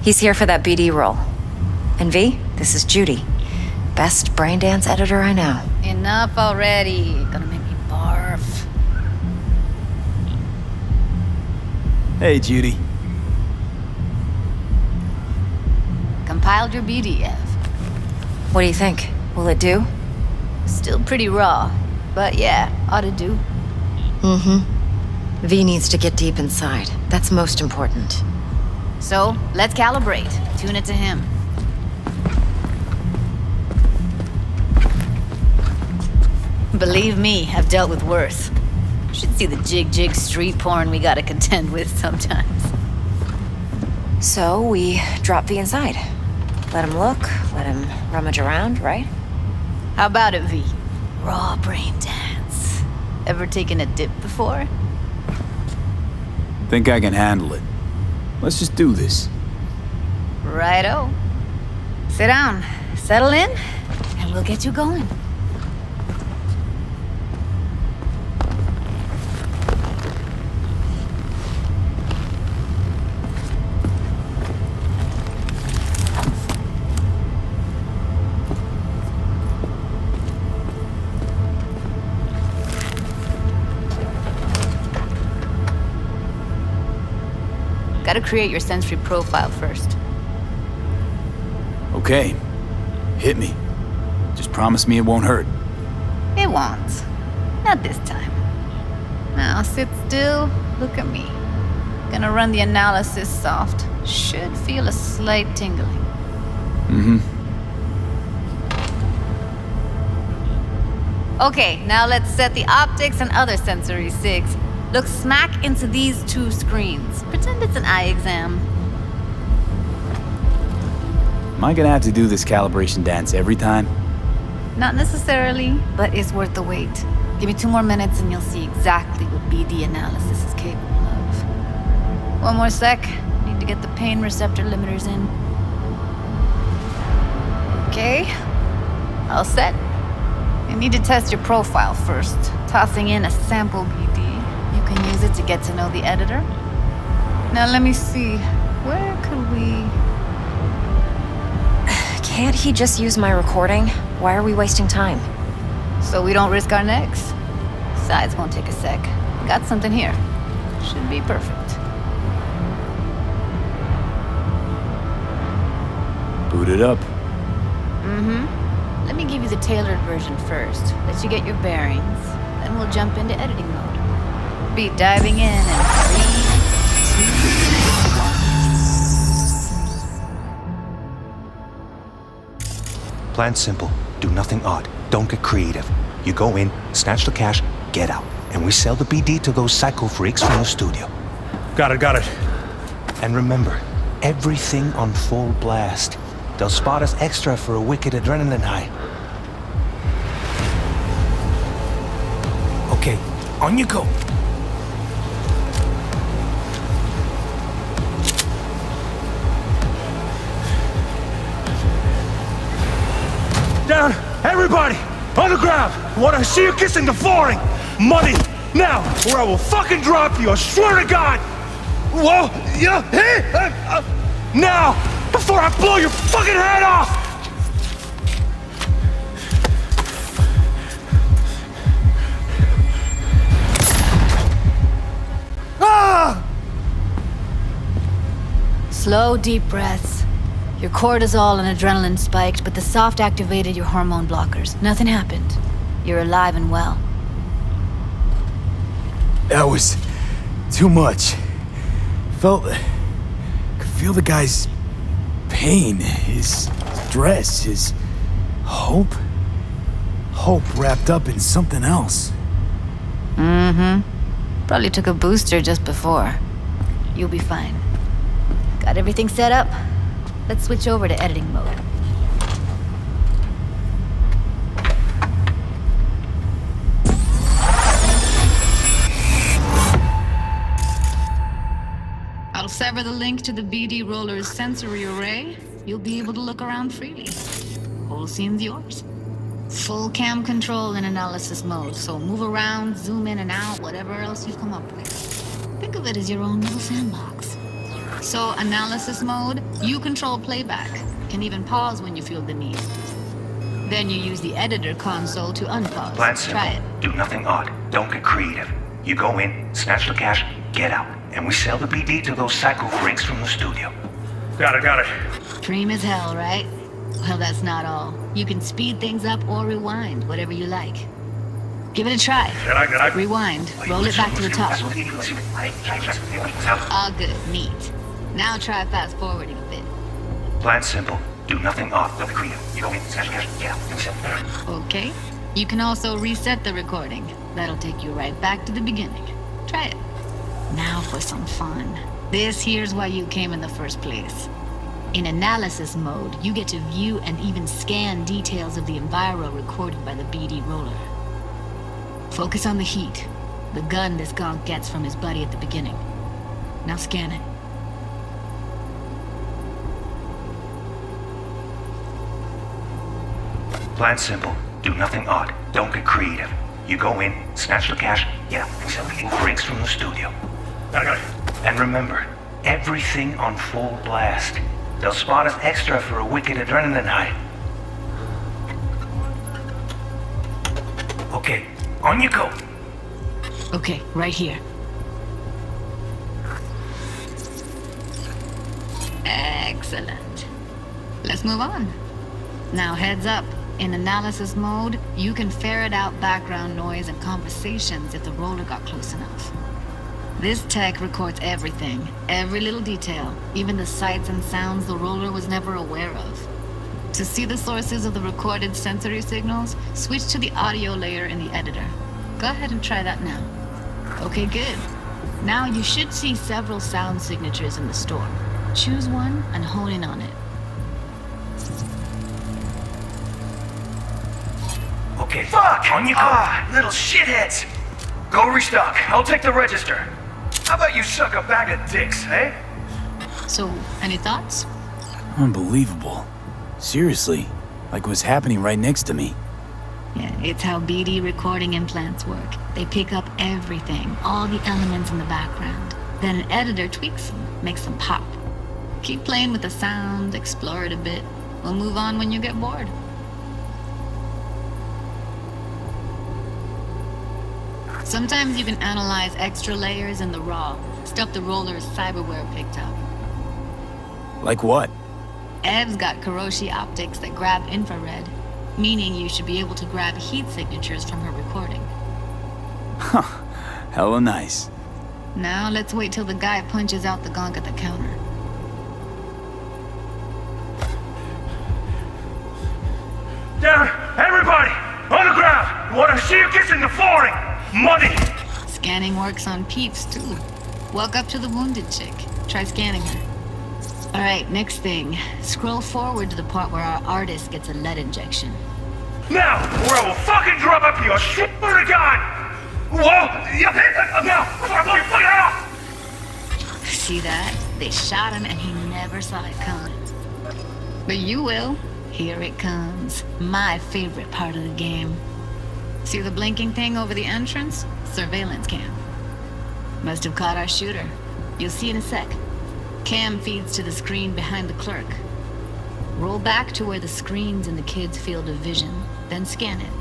He's here for that BD role. And V, this is Judy. Best brain dance editor I know. Enough already. Gonna make me barf. Hey, Judy. Compiled your BDF. What do you think? Will it do? Still pretty raw, but yeah, ought to do. Mm-hmm. V needs to get deep inside. That's most important. So, let's calibrate. Tune it to him. Believe me, I've dealt with worse. Should see the jig street porn we gotta contend with sometimes. So, we drop V inside. Let him look, let him rummage around, right? How about it, V? Raw brain dance. Ever taken a dip before? Think I can handle it. Let's just do this. Righto. Sit down, settle in, and we'll get you going. Gotta create your sensory profile first. Okay. Hit me. Just promise me it won't hurt. It won't. Not this time. Now sit still, look at me. Gonna run the analysis soft. Should feel a slight tingling. Mm-hmm. Okay, now let's set the optics and other sensory SIGs. Look smack into these two screens. Pretend it's an eye exam. Am I gonna have to do this calibration dance every time? Not necessarily, but it's worth the wait. Give me 2 more minutes and you'll see exactly what BD analysis is capable of. 1 more sec. Need to get the pain receptor limiters in. Okay. All set. You need to test your profile first. Tossing in a sample BD. You can use it to get to know the editor. Now let me see. Where could we... Can't he just use my recording? Why are we wasting time? So we don't risk our necks? Besides, won't take a sec. Got something here. Should be perfect. Boot it up. Mm-hmm. Let me give you the tailored version first. Let you get your bearings. Then we'll jump into editing mode. Be diving in 3, 2... Plan simple. Do nothing odd. Don't get creative. You go in, snatch the cash, get out. And we sell the BD to those psycho freaks from the studio. Got it. And remember, everything on full blast. They'll spot us extra for a wicked adrenaline high. Okay, on you go. Down! Everybody! On the ground! I want to see you kissing the flooring! Money! Now! Or I will fucking drop you! I swear to God! Whoa! Yeah! Hey! Now! Before I blow your fucking head off! Ah! Slow, deep breaths. Your cortisol and adrenaline spiked, but the soft activated your hormone blockers. Nothing happened. You're alive and well. That was too much. Could feel the guy's pain, his stress, his hope. Hope wrapped up in something else. Mm-hmm. Probably took a booster just before. You'll be fine. Got everything set up? Let's switch over to editing mode. I'll sever the link to the BD Roller's sensory array. You'll be able to look around freely. Whole scene's yours. Full cam control in analysis mode, so move around, zoom in and out, whatever else you come up with. Think of it as your own little sandbox. So, analysis mode, you control playback. Can even pause when you feel the need. Then you use the editor console to unpause. Plan simple. Try it. Do nothing odd. Don't get creative. You go in, snatch the cash, get out. And we sell the BD to those psycho freaks from the studio. Got it. Dream as hell, right? Well, that's not all. You can speed things up or rewind, whatever you like. Give it a try. Rewind. Roll it back to the top. All good. Neat. Now try fast forwarding a bit. Plan simple. Do nothing odd. Don't be creative. You go in, snatch the cash, get out. And we sell the Okay. You can also reset the recording. That'll take you right back to the beginning. Try it. Now for some fun. This here's why you came in the first place. In analysis mode, you get to view and even scan details of the enviro recorded by the BD roller. Focus on the heat, the gun this gonk gets from his buddy at the beginning. Now scan it. Plan simple. Do nothing odd. Don't get creative. You go in, snatch the cash, get out. And sell the freaks from the studio. Got it. And remember, everything on full blast. They'll spot us extra for a wicked adrenaline high. Okay, on you go. Okay, right here. Excellent. Let's move on. Now heads up. In analysis mode, you can ferret out background noise and conversations if the roller got close enough. This tech records everything, every little detail, even the sights and sounds the roller was never aware of. To see the sources of the recorded sensory signals, switch to the audio layer in the editor. Go ahead and try that now. Okay, good. Now you should see several sound signatures in the store. Choose one and hone in on it. Okay, fuck! Little shitheads! Go restock. I'll take the register. How about you suck a bag of dicks, eh? So, any thoughts? Unbelievable. Seriously, like it was happening right next to me. Yeah, it's how BD recording implants work. They pick up everything, all the elements in the background. Then an editor tweaks them, makes them pop. Keep playing with the sound, explore it a bit. We'll move on when you get bored. Sometimes you can analyze extra layers in the raw, stuff the roller's cyberware picked up. Like what? Ev's got Kiroshi optics that grab infrared, meaning you should be able to grab heat signatures from her recording. Huh. Hella nice. Now let's wait till the guy punches out the gong at the counter. Down! Everybody! On the ground! Want to see you kissing the flooring! Money! Scanning works on peeps, too. Walk up to the wounded chick. Try scanning her. Alright, next thing. Scroll forward to the part where our artist gets a lead injection. Now! Or I will fucking drop up your shit for the gun! Whoa! Now! See that? They shot him and he never saw it coming. But you will. Here it comes. My favorite part of the game. See the blinking thing over the entrance? Surveillance cam. Must have caught our shooter. You'll see in a sec. Cam feeds to the screen behind the clerk. Roll back to where the screen's in the kid's field of vision, then scan it.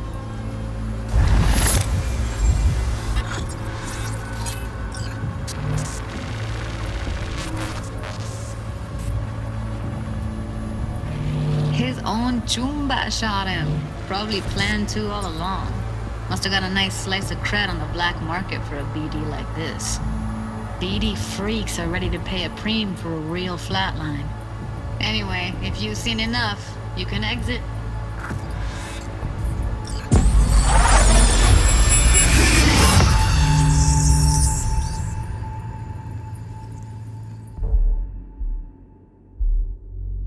His own Chumba shot him. Probably planned to all along. Must have got a nice slice of cred on the black market for a BD like this. BD freaks are ready to pay a preem for a real flatline. Anyway, if you've seen enough, you can exit.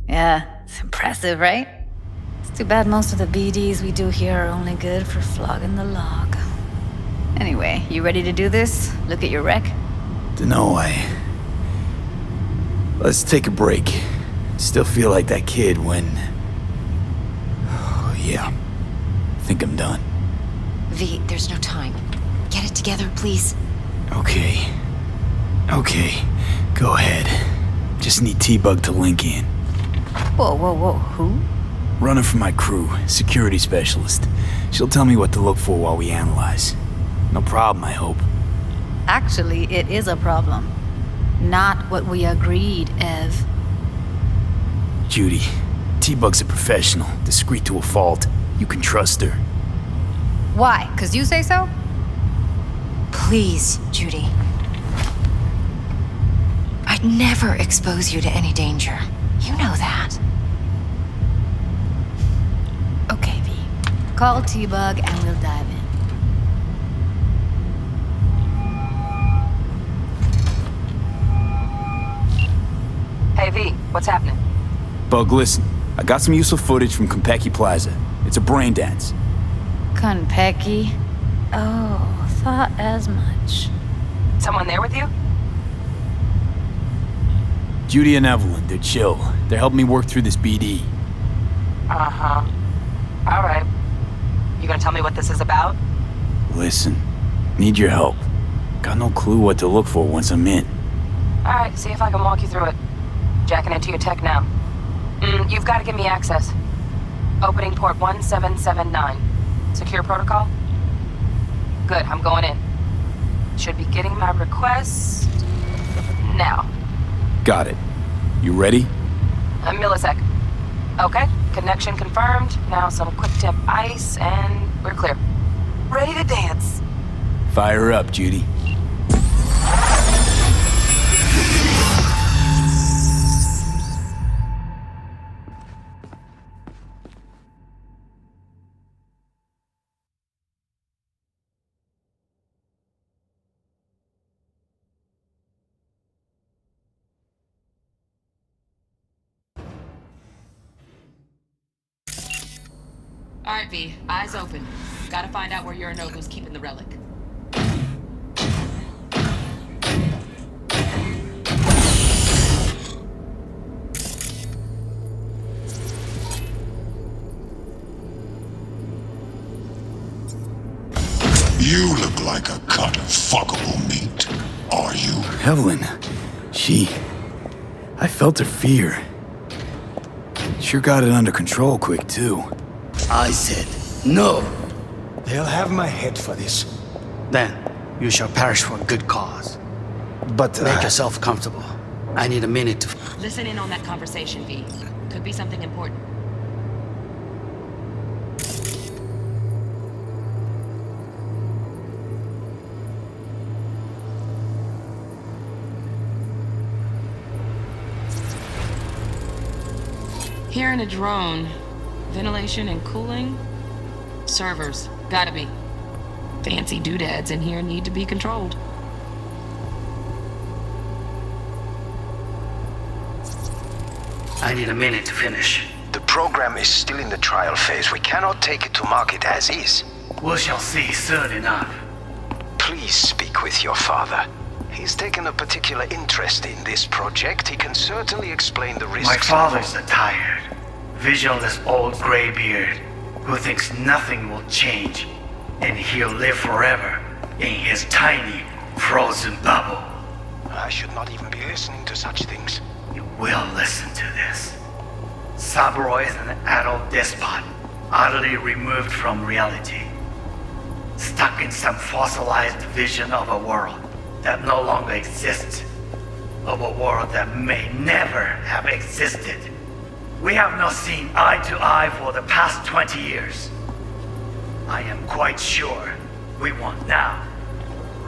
Yeah, it's impressive, right? It's too bad most of the BDs we do here are only good for flogging the log. Anyway, you ready to do this? Look at your wreck? Dunno, Let's take a break. Still feel like that kid when... Oh, yeah. Think I'm done. V, there's no time. Get it together, please. Okay. Go ahead. Just need T-Bug to link in. Whoa, who? Runner for my crew, security specialist. She'll tell me what to look for while we analyze. No problem, I hope. Actually, it is a problem. Not what we agreed, Ev. Judy, T-Bug's a professional, discreet to a fault. You can trust her. Why? 'Cause you say so? Please, Judy. I'd never expose you to any danger. You know that. Okay, V. Call T-Bug and we'll dive in. Hey, V. What's happening? Bug, listen. I got some useful footage from Konpeki Plaza. It's a brain dance. Konpeki? Oh, thought as much. Someone there with you? Judy and Evelyn, they're chill. They're helping me work through this BD. Uh-huh. All right. You gonna tell me what this is about? Listen, need your help. Got no clue what to look for once I'm in. All right, see if I can walk you through it. Jacking into your tech now. You've got to give me access. Opening port 1779. Secure protocol? Good, I'm going in. Should be getting my request now. Got it. You ready? A millisec. Okay, connection confirmed. Now some quick tip ice, and we're clear. Ready to dance. Fire up, Judy. Alright, V, eyes open. Gotta find out where Yorinobu's keeping the relic. You look like a cut of fuckable meat. Are you? Evelyn, I felt her fear. Sure got it under control quick, too. I said, no. They'll have my head for this. Then, you shall perish for a good cause. But make yourself comfortable. I need a minute to... Listen in on that conversation, V. Could be something important. Here in a drone, ventilation and cooling? Servers, gotta be. Fancy doodads in here need to be controlled. I need a minute to finish. The program is still in the trial phase. We cannot take it to market as is. We shall see soon enough. Please speak with your father. He's taken a particular interest in this project. He can certainly explain the risks. My father's a tired, visionless old graybeard who thinks nothing will change, and he'll live forever in his tiny, frozen bubble. I should not even be listening to such things. You will listen to this. Saburo is an adult despot, utterly removed from reality. Stuck in some fossilized vision of a world that no longer exists. Of a world that may never have existed. We have not seen eye to eye for the past 20 years. I am quite sure we won't now.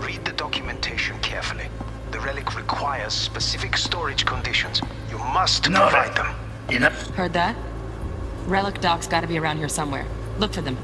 Read the documentation carefully. The relic requires specific storage conditions. You must provide them. Heard that? Relic docs gotta be around here somewhere. Look for them.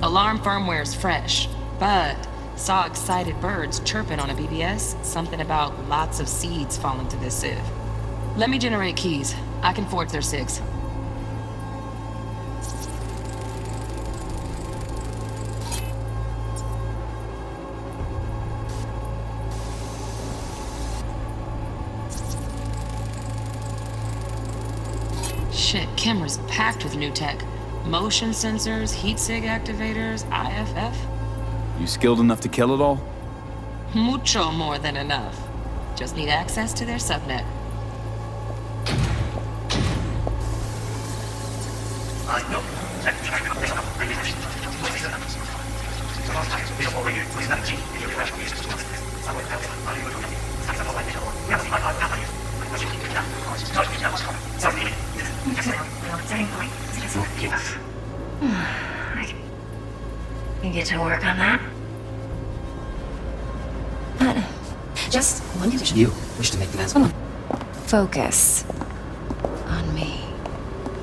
Alarm firmware's fresh, but saw excited birds chirping on a BBS. Something about lots of seeds falling to this sieve. Let me generate keys. I can forge their SIGs. Shit, camera's packed with new tech. Motion sensors, heat sig activators, IFF. You skilled enough to kill it all? Mucho more than enough. Just need access to their subnet. I can get to work on that. Just one condition. You wish to make demands. Focus on me.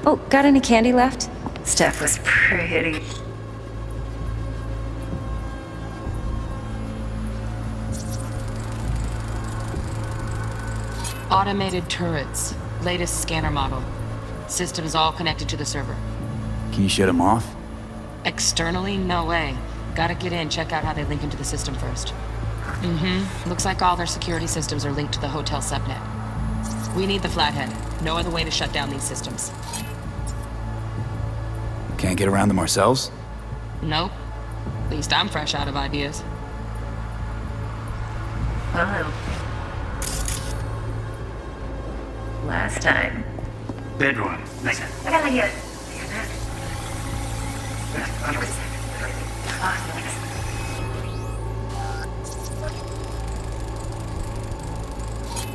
Oh, got any candy left? Steph was pretty. Automated turrets. Latest scanner model. Systems all connected to the server. Can you shut them off? Externally, no way. Gotta get in, check out how they link into the system first. Looks like all their security systems are linked to the hotel subnet. We need the flathead. No other way to shut down these systems. Can't get around them ourselves? Nope. At least I'm fresh out of ideas. Hello. Last time. Bedroom. Nice.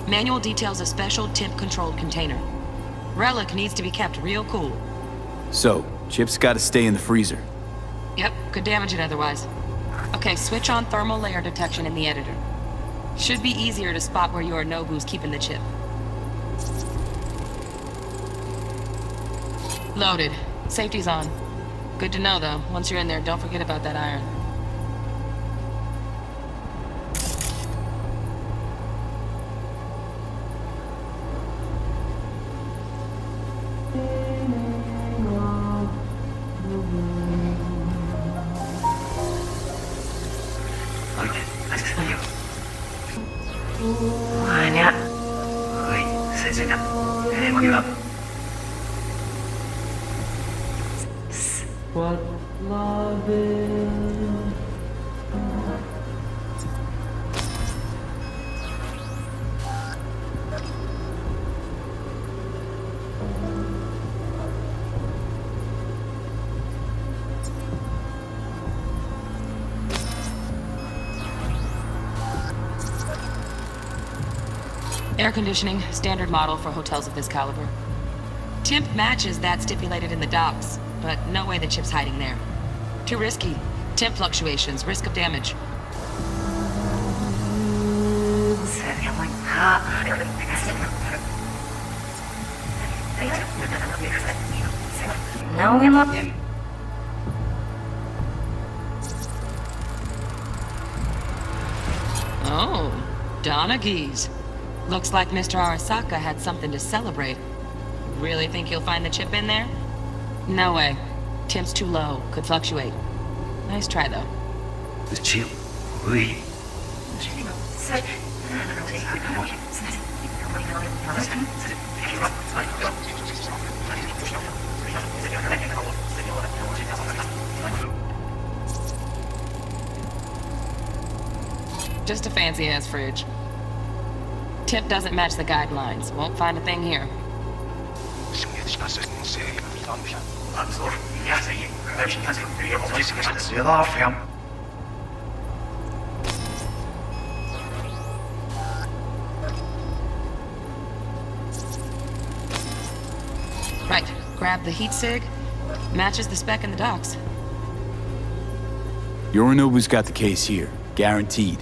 Manual details a special temp-controlled container. Relic needs to be kept real cool. So, Chip's gotta stay in the freezer. Yep, could damage it otherwise. Okay, switch on thermal layer detection in the editor. Should be easier to spot where Yorinobu's keeping the chip. Loaded. Safety's on. Good to know, though. Once you're in there, don't forget about that iron. What love is. Air conditioning, standard model for hotels of this caliber. Temp matches that stipulated in the docs, but no way the chip's hiding there. Too risky. Temp fluctuations, risk of damage. No, we love him. Oh, Donaghys. Looks like Mr. Arasaka had something to celebrate. Really think you'll find the chip in there? No way. Temp's too low. Could fluctuate. Nice try, though. The chip. Oui. Just a fancy-ass fridge. Tip doesn't match the guidelines. Won't find a thing here. Right. Grab the heat sig. Matches the spec in the docs. Yorinobu's got the case here. Guaranteed.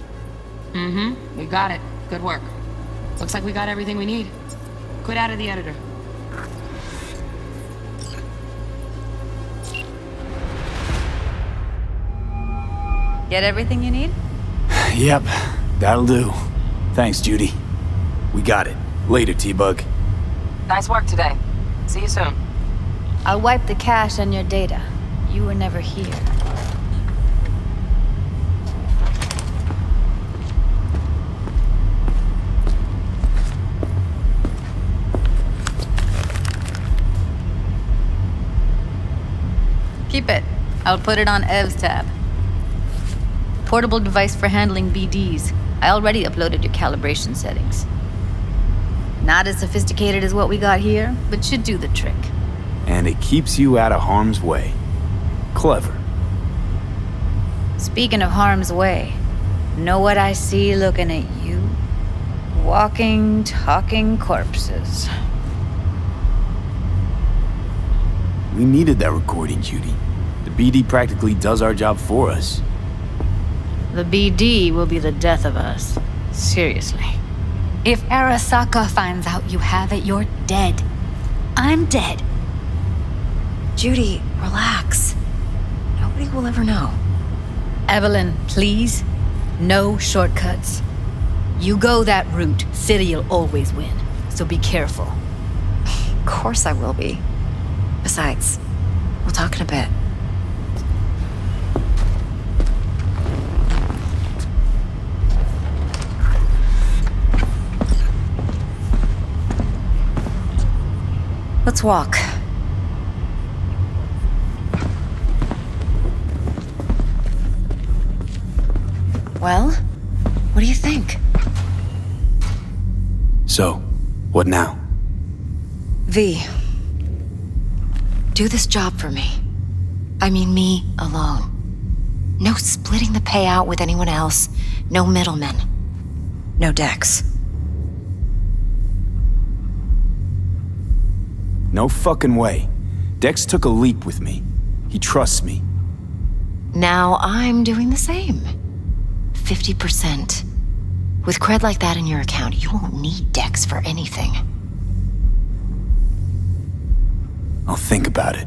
We got it. Good work. Looks like we got everything we need. Quit out of the editor. Get everything you need? Yep, that'll do. Thanks, Judy. We got it. Later, T-Bug. Nice work today. See you soon. I'll wipe the cache on your data. You were never here. Keep it. I'll put it on Ev's tab. Portable device for handling BDs. I already uploaded your calibration settings. Not as sophisticated as what we got here, but should do the trick. And it keeps you out of harm's way. Clever. Speaking of harm's way, know what I see looking at you? Walking, talking corpses. We needed that recording, Judy. The BD practically does our job for us. The BD will be the death of us. Seriously. If Arasaka finds out you have it, you're dead. I'm dead. Judy, relax. Nobody will ever know. Evelyn, please. No shortcuts. You go that route, City'll always win. So be careful. Of course I will be. Besides, we'll talk in a bit. Let's walk. Well, what do you think? So, what now? V, do this job for me. I mean me alone. No splitting the payout with anyone else. No middlemen. No Dex. No fucking way. Dex took a leap with me. He trusts me. Now I'm doing the same. 50%. With cred like that in your account, you won't need Dex for anything. I'll think about it.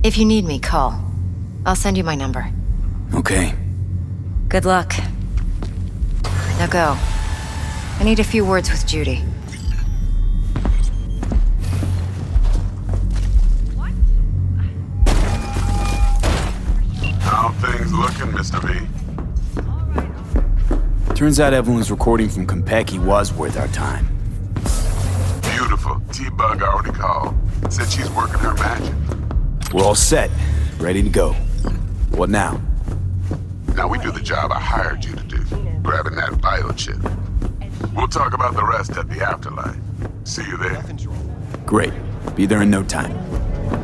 If you need me, call. I'll send you my number. Okay. Good luck. Now go. I need a few words with Judy. How things looking, Mr. V? Turns out Evelyn's recording from Compeki was worth our time. Beautiful. T-Bug already called. Said she's working her magic. We're all set. Ready to go. What now? Now we do the job I hired you to do. Grabbing that biochip. We'll talk about the rest at the afterlife. See you there. Great. Be there in no time.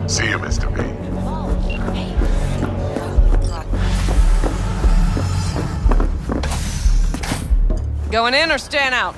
See you, Mr. V. Going in or staying out?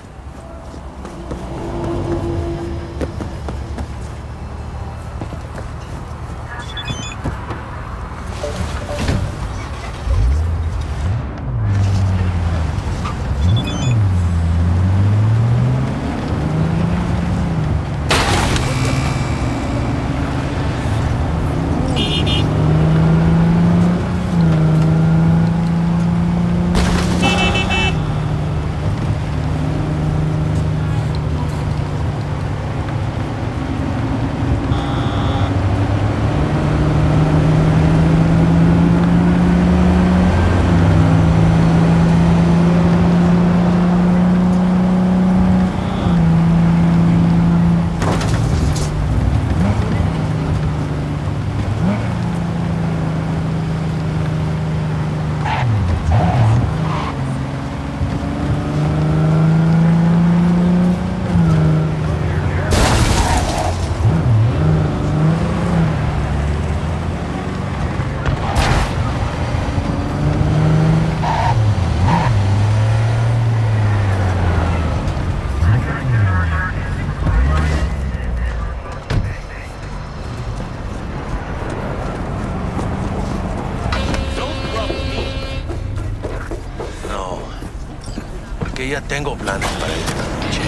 Que ya tengo planes para esta noche.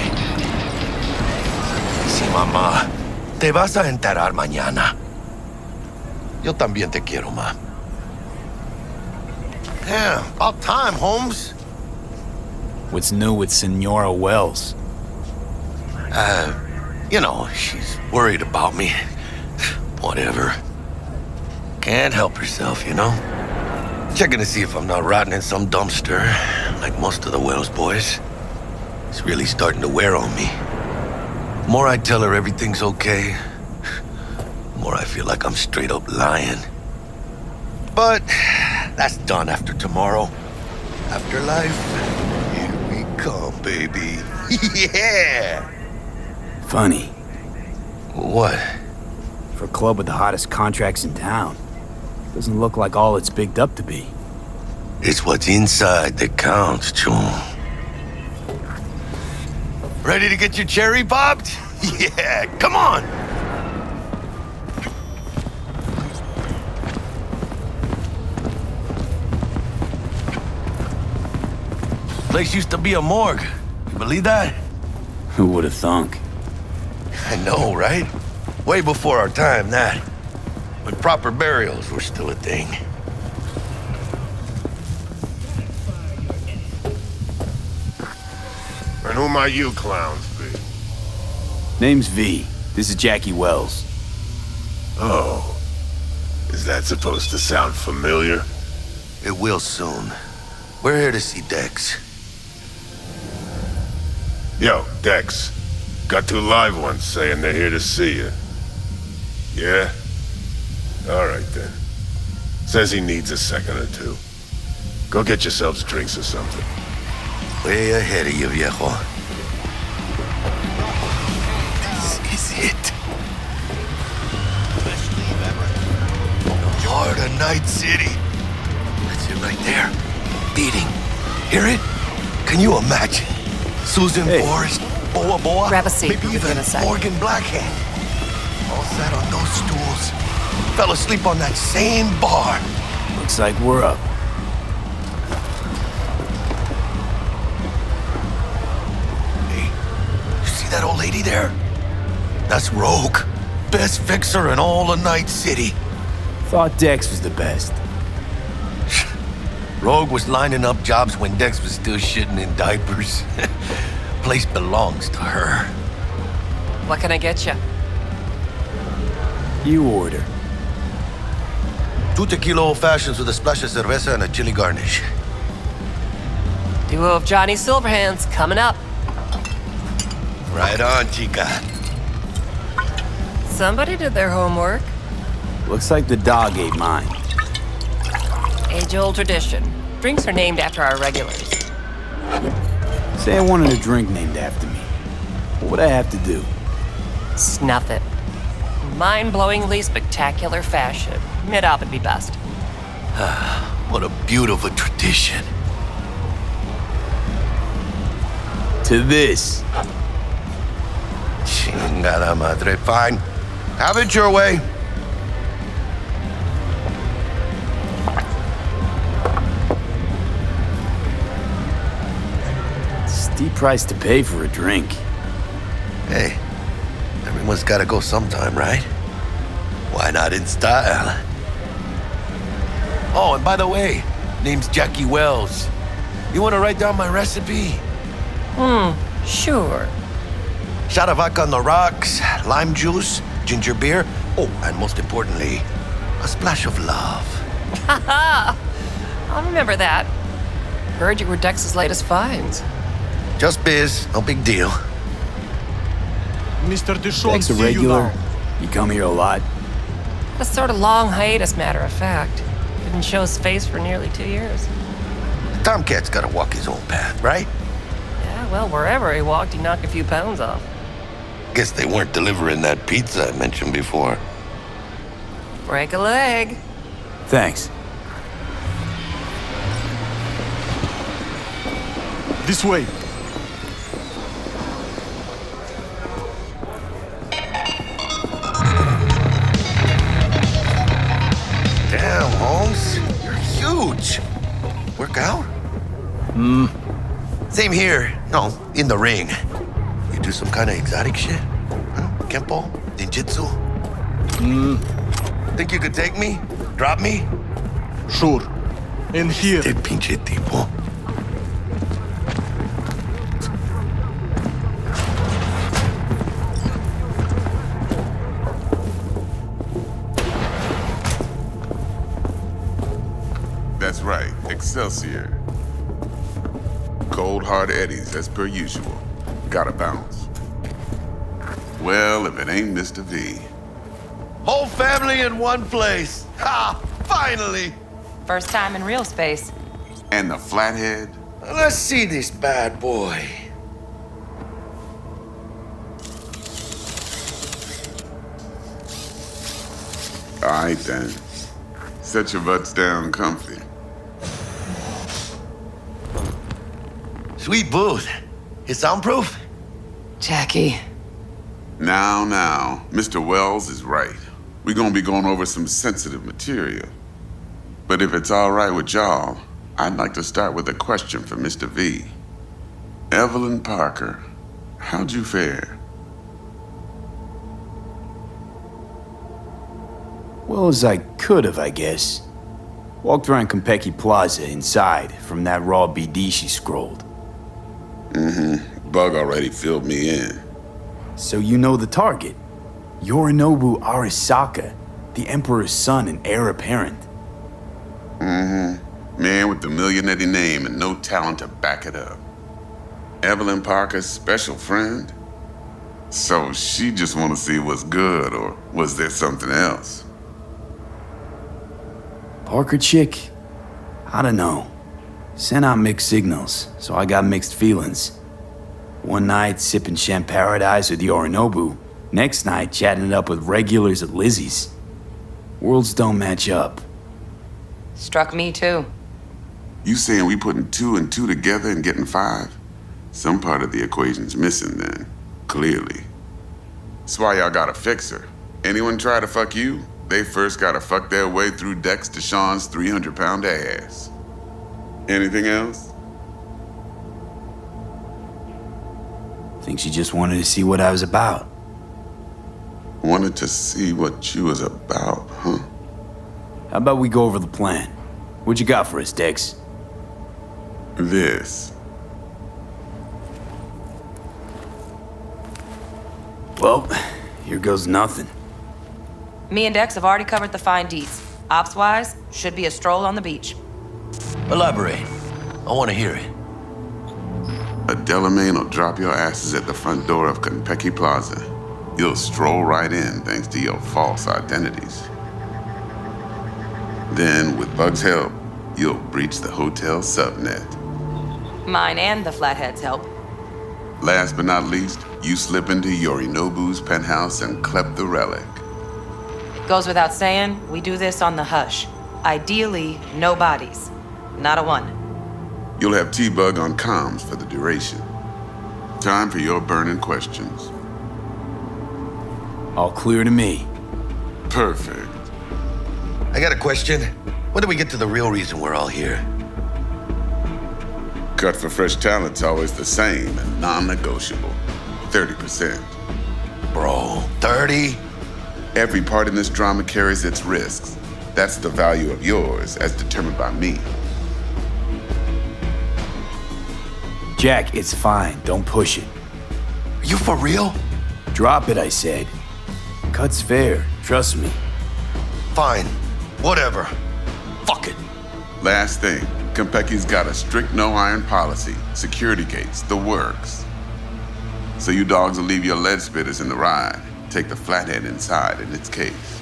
Sí, mamá. Te vas a enterar mañana. Yo también te quiero, ma. Yeah, about time, Holmes. What's new with Senora Wells? You know, she's worried about me. Whatever. Can't help herself, you know? Checking to see if I'm not rotting in some dumpster, like most of the Wells boys. It's really starting to wear on me. The more I tell her everything's okay, the more I feel like I'm straight up lying. But that's done after tomorrow. Afterlife, here we come, baby. Yeah! Funny. What? For a club with the hottest contracts in town, doesn't look like all it's bigged up to be. It's what's inside that counts, Chum. Ready to get your cherry popped? Yeah, come on! Place used to be a morgue. You believe that? Who would have thunk? I know, right? Way before our time, that. When proper burials were still a thing. And who might you clowns be? Name's V. This is Jackie Wells. Oh. Is that supposed to sound familiar? It will soon. We're here to see Dex. Yo, Dex. Got 2 live ones saying they're here to see you. Yeah? Alright then. Says he needs a second or 2. Go get yourselves drinks or something. Way ahead of you, viejo. This is it. The heart of Night City. That's it right there. Beating. Hear it? Can you imagine? Susan Forrest, Boa Boa, Grab a seat. maybe even Morgan Blackhead. All sat on those stools. Fell asleep on that same bar. Looks like we're up. See that old lady there? That's Rogue. Best fixer in all of Night City. Thought Dex was the best. Rogue was lining up jobs when Dex was still shitting in diapers. Place belongs to her. What can I get you? You order. 2 tequila old fashions with a splash of cerveza and a chili garnish. Duo of Johnny Silverhands coming up. Right on, chica. Somebody did their homework. Looks like the dog ate mine. Age-old tradition. Drinks are named after our regulars. Say I wanted a drink named after me. What would I have to do? Snuff it. Mind-blowingly spectacular fashion. Mid-op would be best. What a beautiful tradition. To this. Chingada madre. Fine. Have it your way. Steep price to pay for a drink. Hey, everyone's gotta go sometime, right? Why not in style? Oh, and by the way, name's Jackie Wells. You wanna write down my recipe? Sure. Shot of vodka on the rocks, lime juice, ginger beer. Oh, and most importantly, a splash of love. Haha! I'll remember that. Heard you were Dex's latest finds. Just biz, no big deal. Mr. Deshawn, Dex a regular? You come here a lot? A sort of long hiatus, matter of fact. Didn't show his face for nearly 2 years. Tomcat's gotta walk his own path, right? Yeah, well, wherever he walked, he knocked a few pounds off. Guess they weren't delivering that pizza I mentioned before. Break a leg. Thanks. This way. Damn, Holmes. You're huge. Work out? Same here. No, in the ring. You do some kind of exotic shit? Huh? Kempo? Ninjutsu? Think you could take me? Drop me? Sure. In here. Este pinche tipo. That's right, Excelsior. Cold hard eddies as per usual. Gotta bounce. Well, if it ain't Mr. V. Whole family in one place. Ha! Finally! First time in real space. And the flathead? Let's see this bad boy. All right then. Set your butts down comfy. Sweet booth. It's soundproof? Jackie. Now, Mr. Wells is right. We're gonna be going over some sensitive material. But if it's all right with y'all, I'd like to start with a question for Mr. V. Evelyn Parker, how'd you fare? Well as I could have, I guess. Walked around Konpeki Plaza inside from that raw BD she scrolled. Bug already filled me in. So you know the target. Yorinobu Arasaka, the Emperor's son and heir apparent. Mm-hmm. Man with the millionaire name and no talent to back it up. Evelyn Parker's special friend? So she just want to see what's good, or was there something else? Parker chick? I don't know. Sent out mixed signals, so I got mixed feelings. One night, sipping Champaradise with Yorinobu. Next night, chatting it up with regulars at Lizzie's. Worlds don't match up. Struck me too. You saying we putting 2 and 2 together and getting 5? Some part of the equation's missing then, clearly. That's why y'all gotta fix her. Anyone try to fuck you, they first gotta fuck their way through Dex Deshawn's 300-pound ass. Anything else? Think she just wanted to see what I was about. Wanted to see what you was about, huh? How about we go over the plan? What you got for us, Dex? This. Well, here goes nothing. Me and Dex have already covered the fine deeds. Ops-wise, should be a stroll on the beach. Elaborate. I want to hear it. A Delamain will drop your asses at the front door of Konpeki Plaza. You'll stroll right in thanks to your false identities. Then, with Bug's help, you'll breach the hotel subnet. Mine and the Flathead's help. Last but not least, you slip into Yorinobu's penthouse and clep the relic. Goes without saying, we do this on the hush. Ideally, no bodies. Not a one. You'll have T-Bug on comms for the duration. Time for your burning questions. All clear to me. Perfect. I got a question. When do we get to the real reason we're all here? Cut for fresh talent's always the same and non-negotiable. 30%. Bro, 30? Every part in this drama carries its risks. That's the value of yours, as determined by me. Jack, it's fine. Don't push it. Are you for real? Drop it, I said. Cut's fair. Trust me. Fine. Whatever. Fuck it. Last thing, Konpeki's got a strict no-iron policy. Security gates, the works. So you dogs will leave your lead spitters in the ride. Take the Flathead inside in its case.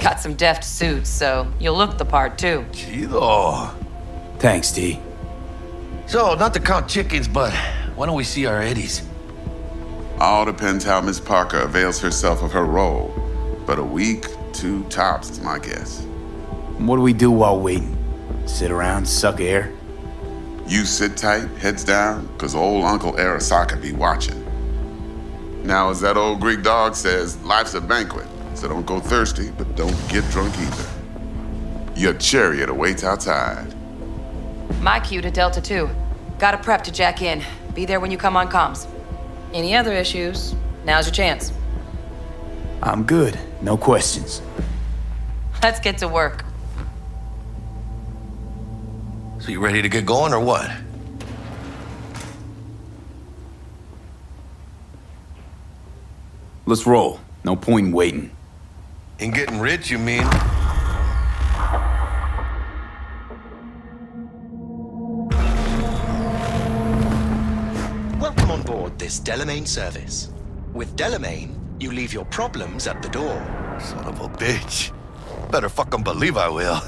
Got some deft suits, so you'll look the part too. Chido. Thanks, T. So, not to count chickens, but why don't we see our Eddies? All depends how Miss Parker avails herself of her role. But a week, 2 tops is my guess. What do we do while waiting? Sit around, suck air? You sit tight, heads down, cause old Uncle Arasaka be watching. Now, as that old Greek dog says, life's a banquet, so don't go thirsty, but don't get drunk either. Your chariot awaits outside. My cue to Delta 2. Gotta prep to jack in. Be there when you come on comms. Any other issues? Now's your chance. I'm good. No questions. Let's get to work. So you ready to get going or what? Let's roll. No point in waiting. In getting rich, you mean? Welcome on board this Delamain service. With Delamain, you leave your problems at the door. Son of a bitch. Better fucking believe I will.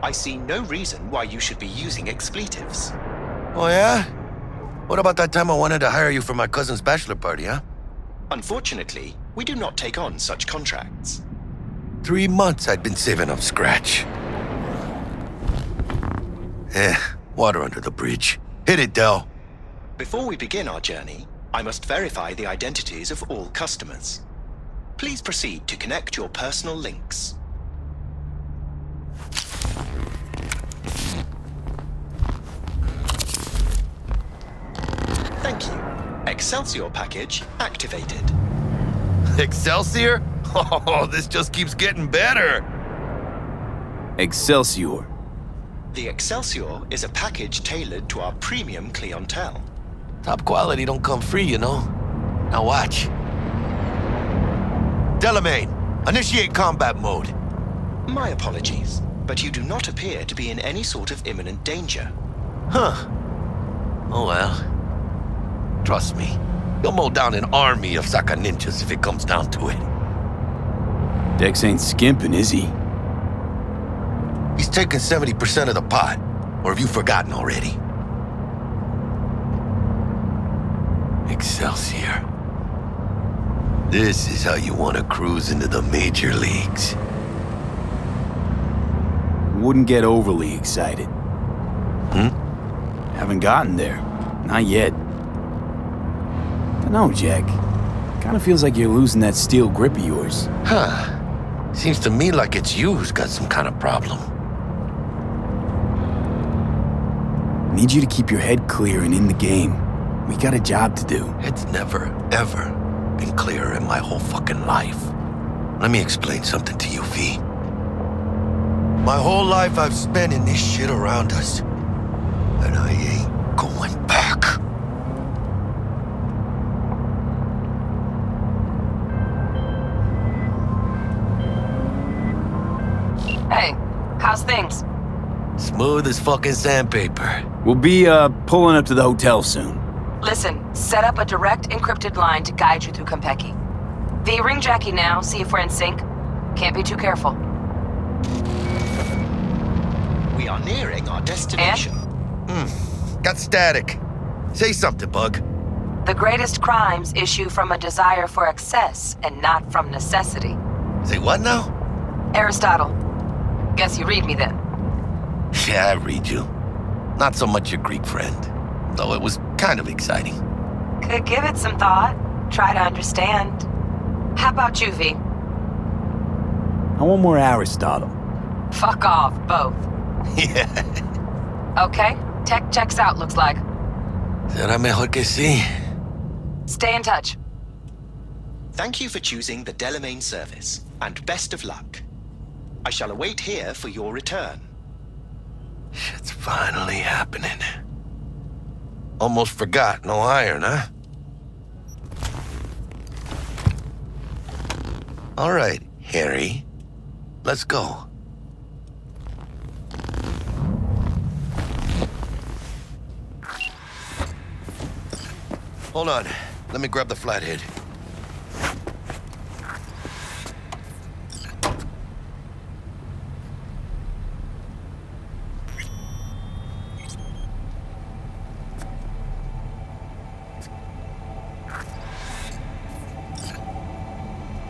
I see no reason why you should be using expletives. Oh, yeah? What about that time I wanted to hire you for my cousin's bachelor party, huh? Unfortunately, we do not take on such contracts. 3 months I'd been saving up scratch. Water under the bridge. Hit it, Del. Before we begin our journey, I must verify the identities of all customers. Please proceed to connect your personal links. Thank you. Excelsior package activated. Excelsior? Oh, this just keeps getting better. Excelsior. The Excelsior is a package tailored to our premium clientele. Top quality don't come free, you know. Now watch. Delamain, initiate combat mode. My apologies, but you do not appear to be in any sort of imminent danger. Huh. Oh well. Trust me, you'll mow down an army of Saka ninjas if it comes down to it. Dex ain't skimping, is he? He's taken 70% of the pot. Or have you forgotten already? Excelsior. This is how you want to cruise into the major leagues. Wouldn't get overly excited. Haven't gotten there. Not yet. Dunno, Jack. Kinda feels like you're losing that steel grip of yours. Huh. Seems to me like it's you who's got some kind of problem. Need you to keep your head clear and in the game. We got a job to do. It's never, ever been clearer in my whole fucking life. Let me explain something to you, V. My whole life I've spent in this shit around us. And I ain't going back. Hey, how's things? Smooth as fucking sandpaper. We'll be, pulling up to the hotel soon. Listen, set up a direct encrypted line to guide you through Konpeki. V, ring Jackie now, see if we're in sync. Can't be too careful. We are nearing our destination. Got static. Say something, Bug. The greatest crimes issue from a desire for excess and not from necessity. Say what now? Aristotle. Guess you read me then. Yeah, I read you. Not so much your Greek friend, though it was kind of exciting. Could give it some thought. Try to understand. How about you, V? I want more Aristotle. Fuck off, both. Yeah. Okay, tech checks out, looks like. Será mejor que sí. Stay in touch. Thank you for choosing the Delamain service, and best of luck. I shall await here for your return. Shit's finally happening. Almost forgot, no iron, huh? All right, Harry. Let's go. Hold on. Let me grab the flathead.